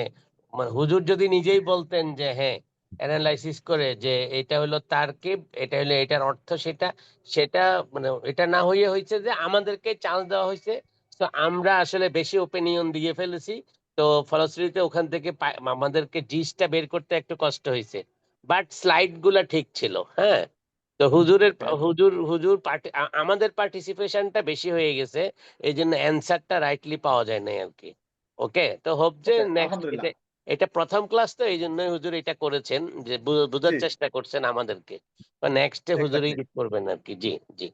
হুজুর যদি নিজেই বলতেন যে হ্যাঁ অ্যানালাইসিস করে যে এটা হলো তারকিব, এটা হলো এটার অর্থ, সেটা সেটা মানে এটা না হয়ে হয়েছে যে আমাদেরকে চান্স দেওয়া হয়েছে, তো আমরা আসলে বেশি ওপিনিয়ন দিয়ে ফেলেছি। তো ফলশ্রুতিতে ওখান থেকে আমাদেরকে জিসটা বের করতে একটু কষ্ট হয়েছে, বাট স্লাইড গুলা ঠিক ছিল। হ্যাঁ, তো হুজুরের হুজুর আমাদের পার্টিসিপেশনটা বেশি হয়ে গেছে, এই জন্য অ্যান্সারটা রাইটলি পাওয়া যায় নাই আর কি। ওকে, তো হোপ যে ওকে নেক্সট আলহামদুলিল্লাহ। এটা এটা প্রথম ক্লাস, তো এই জন্যই হুজুর এটা করেছেন যে বোঝার জি চেষ্টা করছেন আমাদেরকে, বা নেক্সটে হুজুরই এক্স্যাক্টলি। করবেন আর কি। জি জি।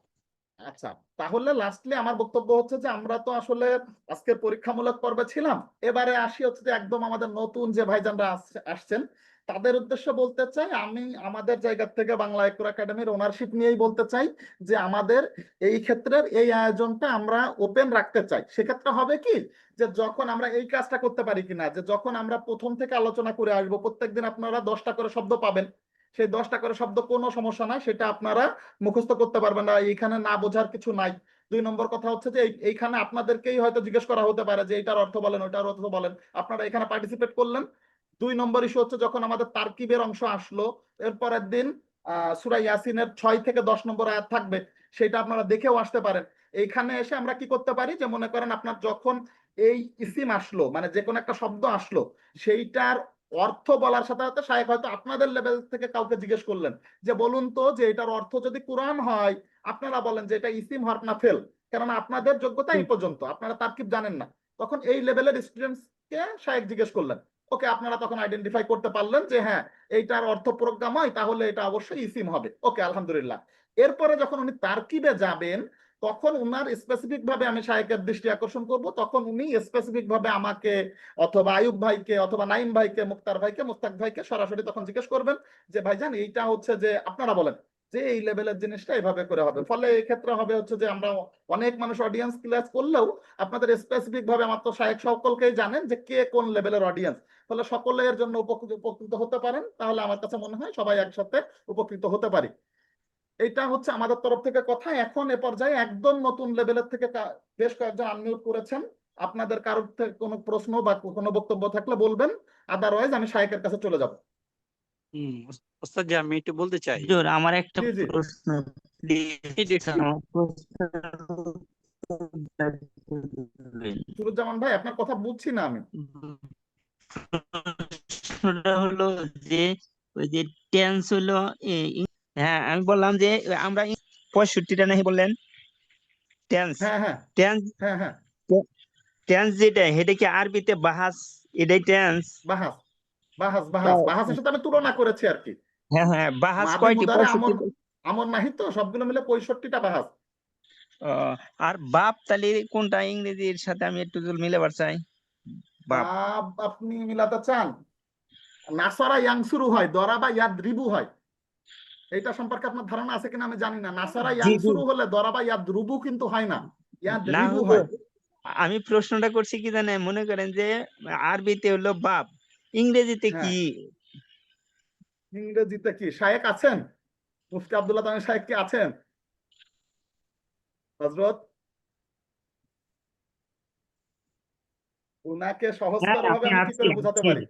আচ্ছা, তাহলে লাস্টলি আমার বক্তব্য হচ্ছে যে আমরা তো আসলে আজকের পরীক্ষামূলক পর্বে ছিলাম, এবারে আসি হচ্ছে যে একদম আমাদের নতুন যে ভাইজানরা আসছেন তাদের উদ্দেশ্যে বলতে চাই, আমি আমাদের জায়গা থেকে বাংলা একুর একাডেমির ওনারশিপ নিয়েই বলতে চাই যে আমাদের এই ক্ষেত্রের এই আয়োজনটা আমরা ওপেন রাখতে চাই। সেক্ষেত্রে হবে কি যে যখন আমরা এই কাজটা করতে পারি কিনা, যে যখন আমরা প্রথম থেকে আলোচনা করে আসবো, প্রত্যেকদিন আপনারা 10টা করে শব্দ পাবেন, সেই 10টা করে শব্দ কোনো সমস্যা নাই, সেটা আপনারা মুখস্থ করতে পারবেন না, এইখানে না বোঝার কিছু নাই। 2 নম্বর কথা হচ্ছে যে এইখানে আপনাদেরকেই হয়তো জিজ্ঞেস করা হতে পারে যে এটার অর্থ বলেন, ওইটার অর্থ বলেন, আপনারা এখানে পার্টিসিপেট করলেন। 2 নম্বর ইস্যু হচ্ছে যখন আমাদের তারকিবের অংশ আসলো, এরপরের দিন সূরা ইয়াসিনের 6 থেকে 10 নম্বর আয়াত থাকবে, সেটা আপনারা দেখেও আসতে পারেন। এইখানে এসে আমরা কি করতে পারি, যে মনে করেন আপনার যখন এই ইসিম আসলো, মানে যে কোনো একটা শব্দ আসলো, সেইটার অর্থ বলার সাথে সাথে শায়েখ হয়তো আপনাদের লেভেল থেকে কাউকে জিজ্ঞেস করলেন যে বলুন তো যে এটার অর্থ যদি কোরআন হয়, আপনারা বলেন যে এটা ইসিম হরফ না ফেল, কেননা আপনাদের যোগ্যতা এই পর্যন্ত, আপনারা তারকিব জানেন না। তখন এই লেভেলের স্টুডেন্টসকে শায়েখ জিজ্ঞেস করলেন, ওকে আপনারা তখন আইডেন্টিফাই করতে পারলেন যে হ্যাঁ এইটার অর্থ প্রোগ্রাময়, তাহলে এটা অবশ্যই ইসিম হবে। ওকে আলহামদুলিল্লাহ। এরপরে যখন উনি তারকিবে যাবেন, তখন উনার স্পেসিফিক ভাবে আমি শায়েকের দৃষ্টি আকর্ষণ করব, তখন উনি স্পেসিফিক ভাবে আমাকে অথবা আয়ুব ভাইকে অথবা নাইম ভাইকে, মুক্তার ভাইকে, মুস্তাক ভাইকে সরাসরি তখন জিজ্ঞেস করবেন যে ভাইজান এইটা হচ্ছে যে আপনারা বলেন যে এই লেভেলের জিনিসটা এভাবে করে হবে। ফলে এই ক্ষেত্রে হবে হচ্ছে যে আমরা অনেক মানুষ অডিয়েন্স ক্লাস করলেও আপনাদের স্পেসিফিক ভাবে, আমার তো শায়েক সকলকেই জানেন যে কে কোন লেভেলের অডিয়েন্স, ফলে সকলের জন্য উপকৃত হতে পারেন। তাহলে আমার কাছে মনে হয় সবাই একসাথে উপকৃত হতে পারি। এটা হচ্ছে আমাদের তরফ থেকে কথা। এখন এ পর্যায়ে একদম নতুন লেভেলের থেকে বেশ কয়েকজন আনমিউট করেছেন, আপনাদের কারোর থেকে কোনো প্রশ্ন বা কোনো বক্তব্য থাকলে বলবেন, আদারওয়াইজ আমি শায়েকের কাছে চলে যাব। ওস্তাদ জি, আমি একটু বলতে চাই। হুজুর আমার একটা জি জি প্রশ্ন প্লিজ, আমার সুরুজ্জামান ভাই, আপনার কথা বুঝছি না আমি। প্রশ্নটা হলো যে ওই যে টেন্স হলো হ্যাঁ আমি বললাম যে আমরা 65টা নাকি বললেন টেন্স, হ্যাঁ হ্যাঁ টেন্স হ্যাঁ হ্যাঁ টেন্স যেটা এটা কি আরবিতে বাহাস, এটাই টেন্স? বাহাস, বাহাস, বাহাস, বাহাসের সাথে আমি তুলনা করেছি আর কি। হ্যাঁ হ্যাঁ, বাহাস মাদি কয়টি? মুদারে 65। আমর নাহি, তো সবগুলো মিলে 65টা বাহাস। আর বাপ তাহলে কোনটা ইংরেজির সাথে আমি একটু মিলাবার চাই? বাপ বাব আপনি মিলাতে চান, নাসারা ইয়াংসুরু হয়, দরাবা ইয়াদরিবু হয়। এটা সম্পর্কে আপনার ধারণা আছে কিনা আমি জানি না। নাসারা জি জি, ইয়াংসুরু হলে দরাবা ইয়াদরুবু কিন্তু হয় না, না ইয়াদরিবু হুজুর, হয়। আমি প্রশ্নটা করছি কি জানেন, মনে করেন যে আরবিতে হলো বাপ, ইংরেজিতে হ্যাঁ, কি? ইংরেজিতে কি? শায়েক আছেন? মুফতি আব্দুল্লাহ তামিম শায়েক কি আছেন? হযরত, উনাকে হ্যাঁ সহজতর ভাবে আমি আমি কি আছি করে বোঝাতে আছি পারি?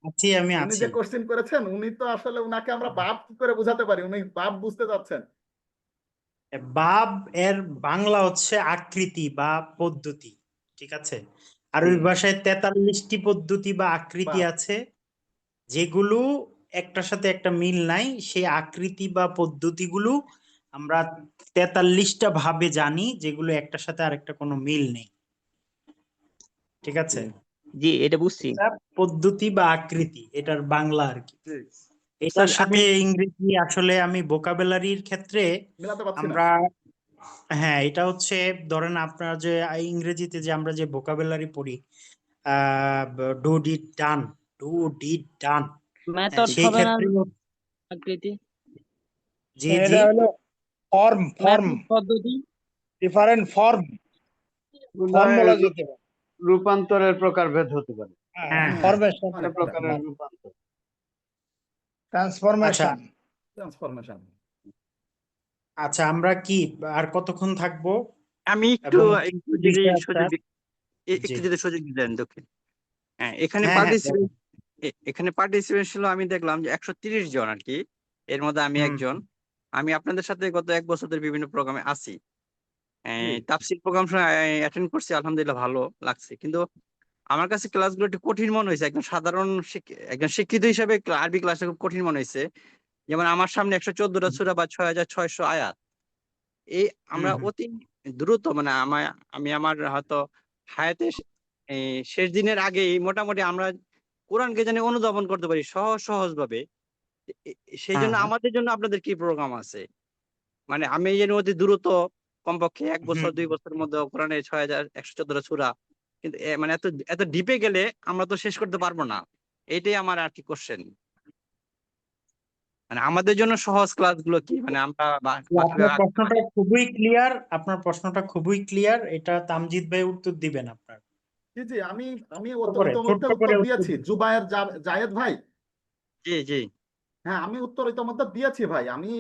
আছি আমি উনি আছি যে কোশ্চেন করেছেন, উনি তো আসলে উনাকে আমরা বাপ কি করে বোঝাতে পারি, উনি বাপ বুঝতে চাচ্ছেন। বাব এর বাংলা হচ্ছে আকৃতি বা পদ্ধতি, ঠিক আছে। আরবি ভাষায় 43টি পদ্ধতি বা আকৃতি বাপ, আছে, যেগুলো একটার সাথে একটা মিল নাই। সেই আকৃতি বা পদ্ধতিগুলো আমরা 43টা ভাবে জানি, যেগুলো একটার সাথে আরেকটা কোনো মিল নেই, ঠিক আছে। জি এটা বুঝছি। এটা পদ্ধতি বা আকৃতি, এটার বাংলা আর কি। জি এটার আমি সাথে ইংরেজি আসলে আমি ভোকাবুলারির ক্ষেত্রে মিলাতে পারছি না। আমরা, হ্যাঁ এটা হচ্ছে ধরেন আপনার যে ইংরেজিতে যে আমরা যে ভোকাবুলারি পড়ি, do did done, do did done, method সেই হবে না ক্ষেত্রে আকৃতি, জি জি এটা হলো ফর্ম, মেথড পদ্ধতি। ডিফারেন্ট ফর্ম বলা যেতে পারে। রূপান্তরের প্রকারভেদ হতে পারে। হ্যাঁ ফরমেশন, মানে প্রকারের রূপান্তর। ট্রান্সফরমেশন। ট্রান্সফরমেশন। আচ্ছা আমরা কি আর কতক্ষণ থাকবো? আমি একটু এবং একটু যদি বিষয়টা, সুযোগ জি একটু যদি সুযোগ দিলেন দক্ষিণ। হ্যাঁ, এখানে হ্যাঁ হ্যাঁ এখানে পার্টিসিপেন্ট ছিল, আমি দেখলাম যে 130 জন আর কি, এর মধ্যে আমি একজন। আমি আপনাদের সাথে গত 1 বছর ধরে বিভিন্ন প্রোগ্রামে আছি, তাফসীর প্রোগ্রাম অ্যাটেন্ড করছি, আলহামদুলিল্লাহ ভালো লাগছে। কিন্তু আমার কাছে ক্লাসগুলো একটু কঠিন মনে হয়েছে, একজন সাধারণ একজন শিক্ষিত হিসেবে আরবি ক্লাসটা খুব কঠিন মনে হয়েছে। যেমন আমার সামনে 114টা সূরা বা 6600 আয়াত, এই আমরা অতি দ্রুত, মানে আমি আমার হয়তো হায়াতে শেষ দিনের আগেই মোটামুটি আমরা কোরআনকে জানি অনুধাবন করতে পারি সহজ ভাবে। সেই জন্য হ্যাঁ, আমাদের জন্য আপনাদের কি প্রোগ্রাম আছে? মানে আমি যেন অতি দ্রুত কমপক্ষে 1 বছর 2 বছরের মধ্যে কোরআনের 6114 সূরা, কিন্তু মানে এত ডিপে গেলে আমরা তো শেষ করতে পারবো না। এইটাই আমার আর কি কোশ্চেন। মানে আমাদের জন্য সহজ ক্লাসগুলো কি? মানে আমরা আপনার প্রশ্নটা খুবই ক্লিয়ার। এটা তামজিদ ভাই উত্তর দিবেন আপনার। জি জি, আমি ছোট্ট করে উত্তর উত্তর দিয়েছি। দিন। জুবায়ের জায়েদ ভাই, জি জি হ্যাঁ আমি উত্তর ইতিমধ্যে দিয়েছি ভাই। আমি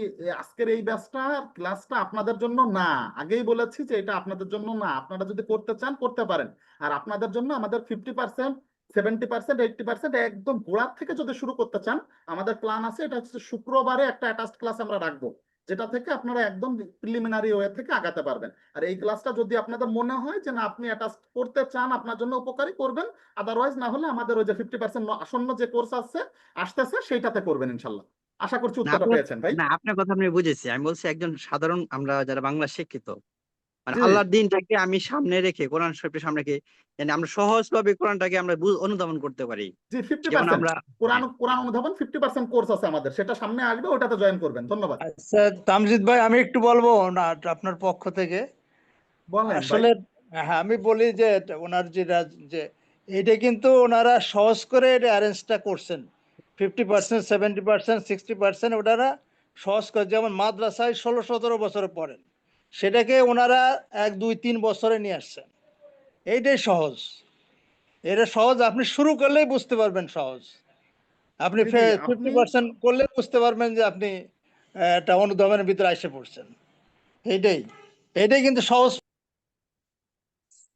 আজকের এই ব্যাচটা ক্লাসটা আপনাদের জন্য না, আগেই বলেছি যে এটা আপনাদের জন্য না। আপনারা যদি করতে চান করতে পারেন। আর আপনাদের জন্য আমাদের 50%, 70%, 80% একদম গোড়ার থেকে যদি শুরু করতে চান, আমাদের প্ল্যান আছে। এটা হচ্ছে শুক্রবারে একটা অ্যাটাচড ক্লাস আমরা রাখবো, যেটা থেকে আপনারা একদম প্রিলিমিনারি ওয়ে থেকে আগাতে পারবেন। আর এই ক্লাসটা যদি আপনাদের মনে হয় যে না আপনি অ্যাটাচ করতে চান, আপনার জন্য উপকারী, করবেন। আদারওয়াইজ না হলে আমাদের ওই যে 50% আসন্ন যে কোর্স আসতেছে সেইটাতে করবেন ইনশাল্লাহ। আশা করছি না উত্তরটা পেয়েছেন ভাই। আপনার কথা আমি বুঝেছি। আমি বলছি একজন সাধারণ আমরা যারা বাংলা শিক্ষিত, মানে জি আল্লাহর দিনটাকে আমি সামনে রেখে, কোরআন শরীফের সামনে রেখে, মানে আমরা সহজভাবে কোরআনটাকে আমরা অনুধাবন করতে পারি। জি, যেমন 50% আমরা কোরআন অনুধাবন 50% কোর্স আছে আমাদের, সেটা সামনে আসবে, ওটাতে জয়েন করবেন। ধন্যবাদ। আচ্ছা তামজিদ ভাই, আমি একটু বলবো না আপনার পক্ষ থেকে। বলেন ভাই। আসলে হ্যাঁ, আমি বলি যে ওনার যে এটা কিন্তু ওনারা সহজ করে এটা অ্যারেঞ্জটা করছেন। 50%, 70%, 60% ওনারা সহজ করে, যেমন মাদ্রাসায় 16-17 বছরে পড়েন, সেটাকে ওনারা 1-2-3 বছরে নিয়ে আসছেন। এইটাই সহজ। এটা সহজ, আপনি শুরু করলেই বুঝতে পারবেন সহজ। আপনি জি জি, আপনি 50% করলে বুঝতে পারবেন যে আপনি একটা অনুধাবনের ভিতরে এসে পড়ছেন। এইটাই এইটাই কিন্তু সহজ।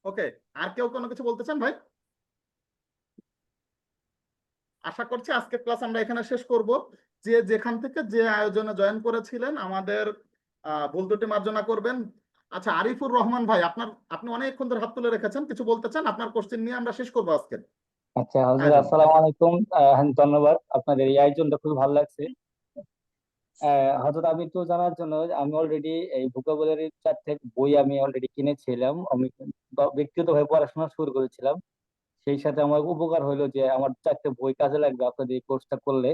ওকে, আর কেউ কোনো কিছু বলতে চান ভাই? আশা করছি আজকের ক্লাস আমরা এখানে শেষ করব। যে যেখান থেকে যে আয়োজনে জয়েন করেছিলেন আমাদের ভুল ত্রুটি মার্জনা করবেন। আচ্ছা, আরিফুর রহমান ভাই, আপনি অনেকক্ষণ ধরে হাত তুলে রেখেছেন, কিছু বলতে চান? আপনার কোশ্চেন নিয়ে আমরা শেষ করবো আজকে আচ্ছা হুজুর, আয়োজন। আসসালামু আলাইকুম। ধন্যবাদ, আপনাদের এই আয়োজনটা খুব ভালো লাগছে। হযরত, আমি তো জানার জন্য, আমি অলরেডি এই ভোকাবুলারি 4টে বই আমি অলরেডি কিনেছিলাম। আমি ব্যক্তিগতভাবে পড়াশোনা শুরু করেছিলাম। সেই সাথে আমার উপকার হলো যে আমার 4টে বই কাজে লাগবে আপনাদের এই কোর্সটা করলে।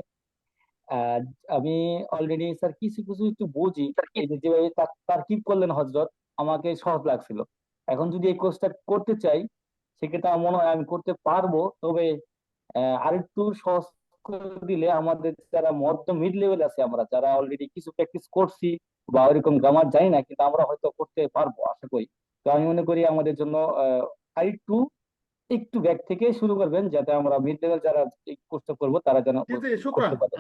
আহ, আমি অলরেডি স্যার কিছু কিছু একটু বুঝি। এই যে যেভাবে তারকিব করলেন হযরত, আমাকে সহজ লাগছিল। এখন যদি এই কোর্সটা করতে চাই, সেক্ষেত্রে আমার মনে হয় আমি করতে পারবো। তবে আরেকটু সহজ করে দিলে আমাদের যারা মধ্য মিড লেভেল আছে, আমরা যারা অলরেডি কিছু প্র্যাকটিস করছি বা ওইরকম গ্রামার জানি না, কিন্তু আমরা হয়তো করতে পারবো আশা করি। তো আমি মনে করি আমাদের জন্য আরেকটু একটু ব্যাক থেকে শুরু করবেন, যাতে আমরা মিড লেভেল যারা এই কোর্সটা করবো তারা যেন জি জি, শুক্রান। করতে পারে।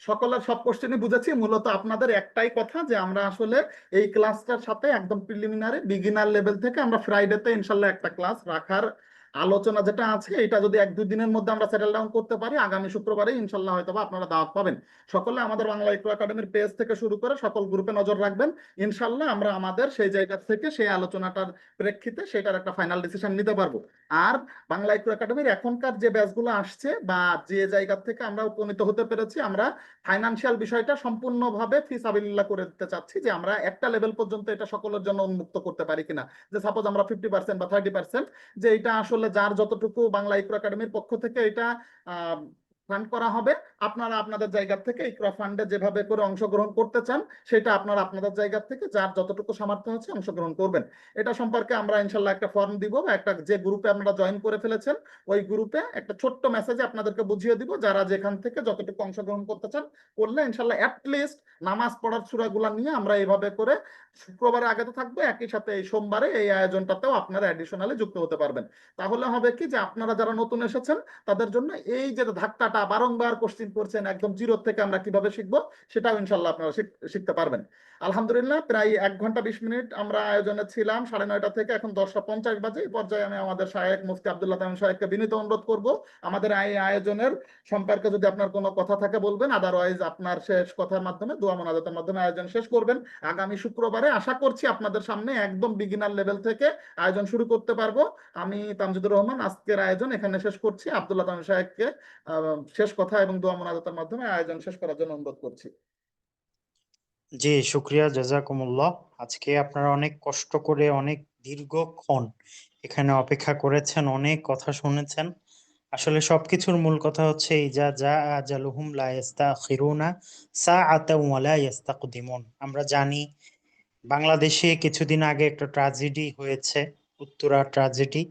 সকলের সব কোশ্চেনই বুঝেছি। মূলত আপনাদের একটাই কথা যে আমরা আসলে এই ক্লাসটার সাথে একদম প্রিলিমিনারি বিগিনার লেভেল থেকে আমরা ফ্রাইডেতে ইনশাল্লাহ একটা ক্লাস রাখার আলোচনা যেটা আছে, এটা যদি 1-2 দিনের মধ্যে আমরা সেটেল ডাউন করতে পারি, আগামী শুক্রবারে ইনশাল্লাহ হয়তো আপনারা দাওয়াত পাবেন। সকলে আমাদের বাংলা ইকরা একাডেমির পেজ থেকে শুরু করে সকল গ্রুপে নজর রাখবেন। ইনশাল্লাহ আমরা আমাদের সেই জায়গা থেকে সেই আলোচনাটার প্রেক্ষিতে সেটার একটা ফাইনাল ডিসিশন নিতে পারবো। আর বাংলা ইকরা একাডেমির এখনকার যে ব্যাচগুলো আসছে বা যে জায়গা থেকে আমরা উপনীত হতে পেরেছি, আমরা ফাইনান্সিয়াল বিষয়টা সম্পূর্ণভাবে ফিসাবিলিল্লাহ করে দিতে চাচ্ছি, যে আমরা একটা লেভেল পর্যন্ত এটা সকলের জন্য উন্মুক্ত করতে পারি কিনা। যে সাপোজ আমরা 50% বা 30%, যে এটা আসলে যার যতটুকু বাংলা ইকরা একাডেমির পক্ষ থেকে এটা ফান্ড করা হবে, আপনারা আপনাদের জায়গা থেকে ইকরা ফান্ডে যেভাবে করে অংশগ্রহণ করতে চান, সেটা আপনারা আপনাদের জায়গা থেকে যার যতটুকু সামর্থ্য হচ্ছে অংশগ্রহণ করবেন। এটা সম্পর্কে আমরা ইনশাল্লাহ একটা ফর্ম দিব, বা একটা যে গ্রুপে আপনারা জয়েন করে ফেলেছেন ওই গ্রুপে একটা ছোট্ট মেসেজে আপনাদেরকে বুঝিয়ে দিব, যারা যেখান থেকে যতটুকু অংশগ্রহণ করতে চান করলে ইনশাল্লাহ অ্যাটলিস্ট নামাজ পড়ার সূরাগুলা নিয়ে আমরা এইভাবে করে শুক্রবারে আগে তো থাকবে, একই সাথে এই সোমবারে এই আয়োজনটাতেও আপনারা অ্যাডিশনালি যুক্ত হতে পারবেন। তাহলে হবে কি, যে আপনারা যারা নতুন এসেছেন তাদের জন্য এই যে ধাক্কাটা বারংবার কোশ্চিন করছেন একদম জিরো থেকে আমরা কিভাবে শিখবো, সেটাও ইনশাল্লাহ আপনারা শিখতে পারবেন। আলহামদুলিল্লাহ, প্রায় 1 ঘন্টা 20 মিনিট আমরা আয়োজনে ছিলাম 9:30 থেকে, এখন 10:50 বাজে। এই পর্যায়ে আমি আমাদের শায়েখ মুফতি আব্দুল্লাহ তামিম সাহেবকে বিনীত অনুরোধ করব আমাদের এই আয়োজনের সম্পর্কে যদি আপনার কোনো কথা থাকে বলবেন, আদারওয়াইজ আপনার শেষ কথার মাধ্যমে দোয়া মোনাজাতের মাধ্যমে আয়োজন শেষ করবেন। আগামী শুক্রবারে আশা করছি আপনাদের সামনে একদম বিগিনার লেভেল থেকে আয়োজন শুরু করতে পারবো। আমি তামজিদুর রহমান আজকের আয়োজন এখানে শেষ করছি। আব্দুল্লাহ তামিম সাহেবকে শেষ কথা এবং দোয়া মোনাজাতের মাধ্যমে আয়োজন শেষ করার জন্য অনুরোধ করছি। জি, শুক্রিয়া, জাযাকুমুল্লাহ। আজকে আপনারা অনেক কষ্ট করে অনেক দীর্ঘক্ষণ এখানে অপেক্ষা করেছেন, অনেক কথা শুনেছেন। আসলে সবকিছুর মূল কথা হচ্ছে ইজা জা আজালুহুম লা ইস্তাখিরুনা সাআতাও ওয়া লা ইস্তাকদিমুন। আমরা জানি বাংলাদেশে কিছুদিন আগে একটা ট্র্যাজেডি হয়েছে, উত্তরা ট্র্যাজেডি।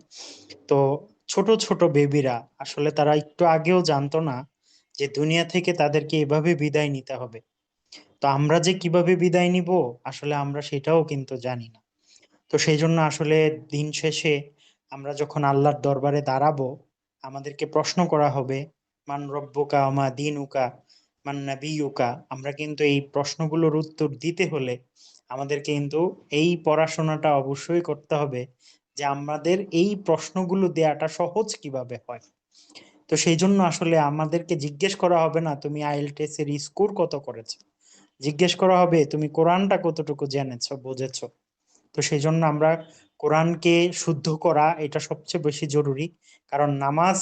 তো ছোট ছোট বেবিরা আসলে তারা একটু আগেও জানতো না যে দুনিয়া থেকে তাদেরকে এভাবে বিদায় নিতে হবে। তো আমরা যে কিভাবে বিদায় নিব আসলে আমরা সেটাও কিন্তু জানি না। তো সেই জন্য আসলে দিন শেষে আমরা যখন আল্লাহর দরবারে দাঁড়াবো, আমাদেরকে প্রশ্ন করা হবে মান রব্বুকা ওয়া মা দীনুকা মান নাবিয়ুকা। আমরা কিন্তু এই প্রশ্নগুলোর উত্তর দিতে হলে আমাদেরকে কিন্তু এই পড়াশোনাটা অবশ্যই করতে হবে যে আমাদের এই প্রশ্নগুলো দেয়াটা সহজ কিভাবে হয়। তো সেই জন্য আসলে আমাদেরকে জিজ্ঞেস করা হবে না তুমি আইএলটিএস এর স্কোর কত করেছো, জিজ্ঞেস করা হবে তুমি কোরআনটা কতটুকু জেনেছো বুঝেছো। তো সেই জন্য আমরা কোরআনকে শুদ্ধ করা এটা সবচেয়ে বেশি জরুরি। কারণ নামাজ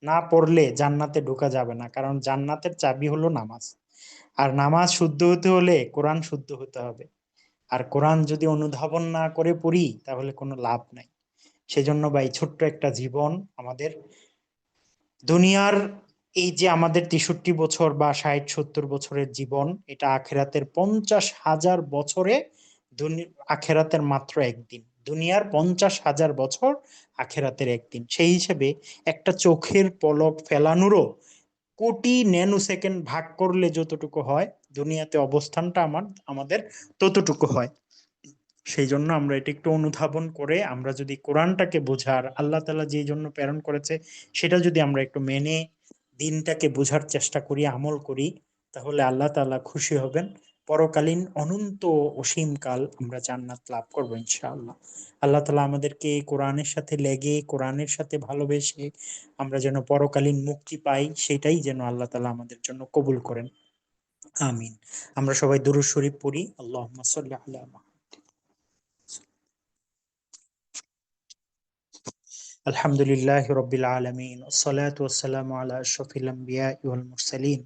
না পড়লে জান্নাতে ঢোকা যাবে না, কারণ জান্নাতের চাবি হলো নামাজ। আর নামাজ শুদ্ধ হতে হলে কোরআন শুদ্ধ হতে হবে। আর কোরআন যদি অনুধাবন না করে পড়ি তাহলে কোনো লাভ নাই। সেজন্য ভাই ছোট্ট একটা জীবন আমাদের, দুনিয়ার এই যে আমাদের 63 বছর বা 60-70 বছরের জীবন, এটা আখেরাতের 50,000 বছরে, আখেরাতের মাত্র একদিন। দুনিয়ার 50,000 বছর, আখেরাতের একদিন। সেই হিসেবে একটা চোখের পলক ফেলানোরও কোটি ন্যানো সেকেন্ড ভাগ করলে যতটুকু হয়, দুনিয়াতে অবস্থানটা আমাদের ততটুকু হয়। সেই জন্য আমরা এটা একটু অনুধাবন করে আমরা যদি কোরআনটাকে বোঝার, আল্লাহ তাআলা যে জন্য প্রেরণ করেছে সেটা যদি আমরা একটু মেনে দিনটাকে বোঝার চেষ্টা করি, আমল করি, তাহলে আল্লাহ তাআলা খুশি হবেন। পরকালীন অনন্ত অসীম কাল আমরা জান্নাত লাভ করবো ইনশাআল্লাহ। আল্লাহ তাআলা আমাদেরকে কোরআনের সাথে লেগে, কোরআনের সাথে ভালোবেসে আমরা যেন পরকালীন মুক্তি পাই, সেটাই যেন আল্লাহ তাআলা আমাদের জন্য কবুল করেন। আমিন। আমরা সবাই দুরূদ শরীফ পড়ি। আল্লাহুম্মা সাল্লি আলা মুহাম্মাদ। আলহামদুলিল্লাহি রাব্বিল আলামিন ওয়াসসালাতু ওয়াসসালামু আলা আশরাফিল আমবিয়াই ওয়াল মুরসালিন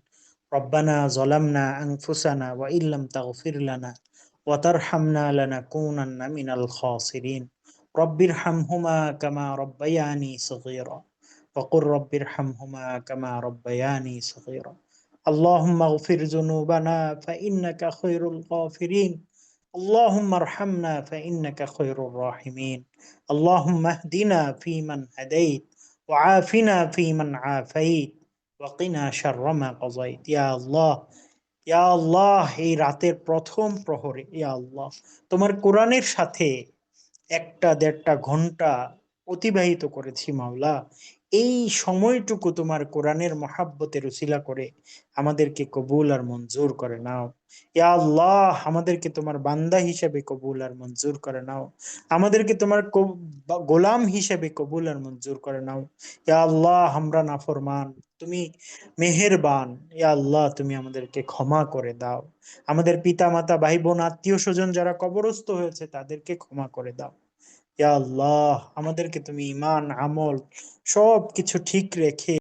রব্বানা যালামনা আনফুসানা ওয়া ইল্লাম তাগফির লানা ওয়া তারহামনা লানাকুনান্না মিনাল খাসিরিন রব্বিরহামহুমা কামা রাব্বায়ানি সগীরা ওয়া কুর রব্বিরহামহুমা কামা রাব্বায়ানি সগীরা আল্লাহুম্মা আগফির যুনুবানা ফাইন্নাকা খায়রুল গাফিরিন اللهم ارحمنا فإنك خير الراحمين اللهم اهدنا فيمن هديت وعافنا فيمن عافيت وقنا شر ما قضيت يا الله ইয়া আল্লাহ, এই রাতের প্রথম প্রহরে ইয়া আল্লাহ তোমার কোরআনের সাথে 1-1.5 ঘন্টা অতিবাহিত করেছি মাওলা। এই সময়টুকু তোমার কোরআনের মহাব্বতের উসিলা করে আমাদেরকে কবুল আর মঞ্জুর করে নাও। ইয়া আল্লাহ, আমাদেরকে তোমার বান্দা হিসেবে কবুল আর মঞ্জুর করে নাও। আমাদেরকে তোমার গোলাম হিসেবে কবুল আর মঞ্জুর করে নাও। ইয়া আল্লাহ, আমরা নাফরমান, তুমি মেহেরবান। ইয়া আল্লাহ, তুমি আমাদেরকে ক্ষমা করে দাও। আমাদের পিতা মাতা, ভাই বোন, আত্মীয় স্বজন যারা কবরস্থ হয়েছে তাদেরকে ক্ষমা করে দাও। ইয়া আল্লাহ, আমাদেরকে তুমি ঈমান, আমল সবকিছু ঠিক রেখে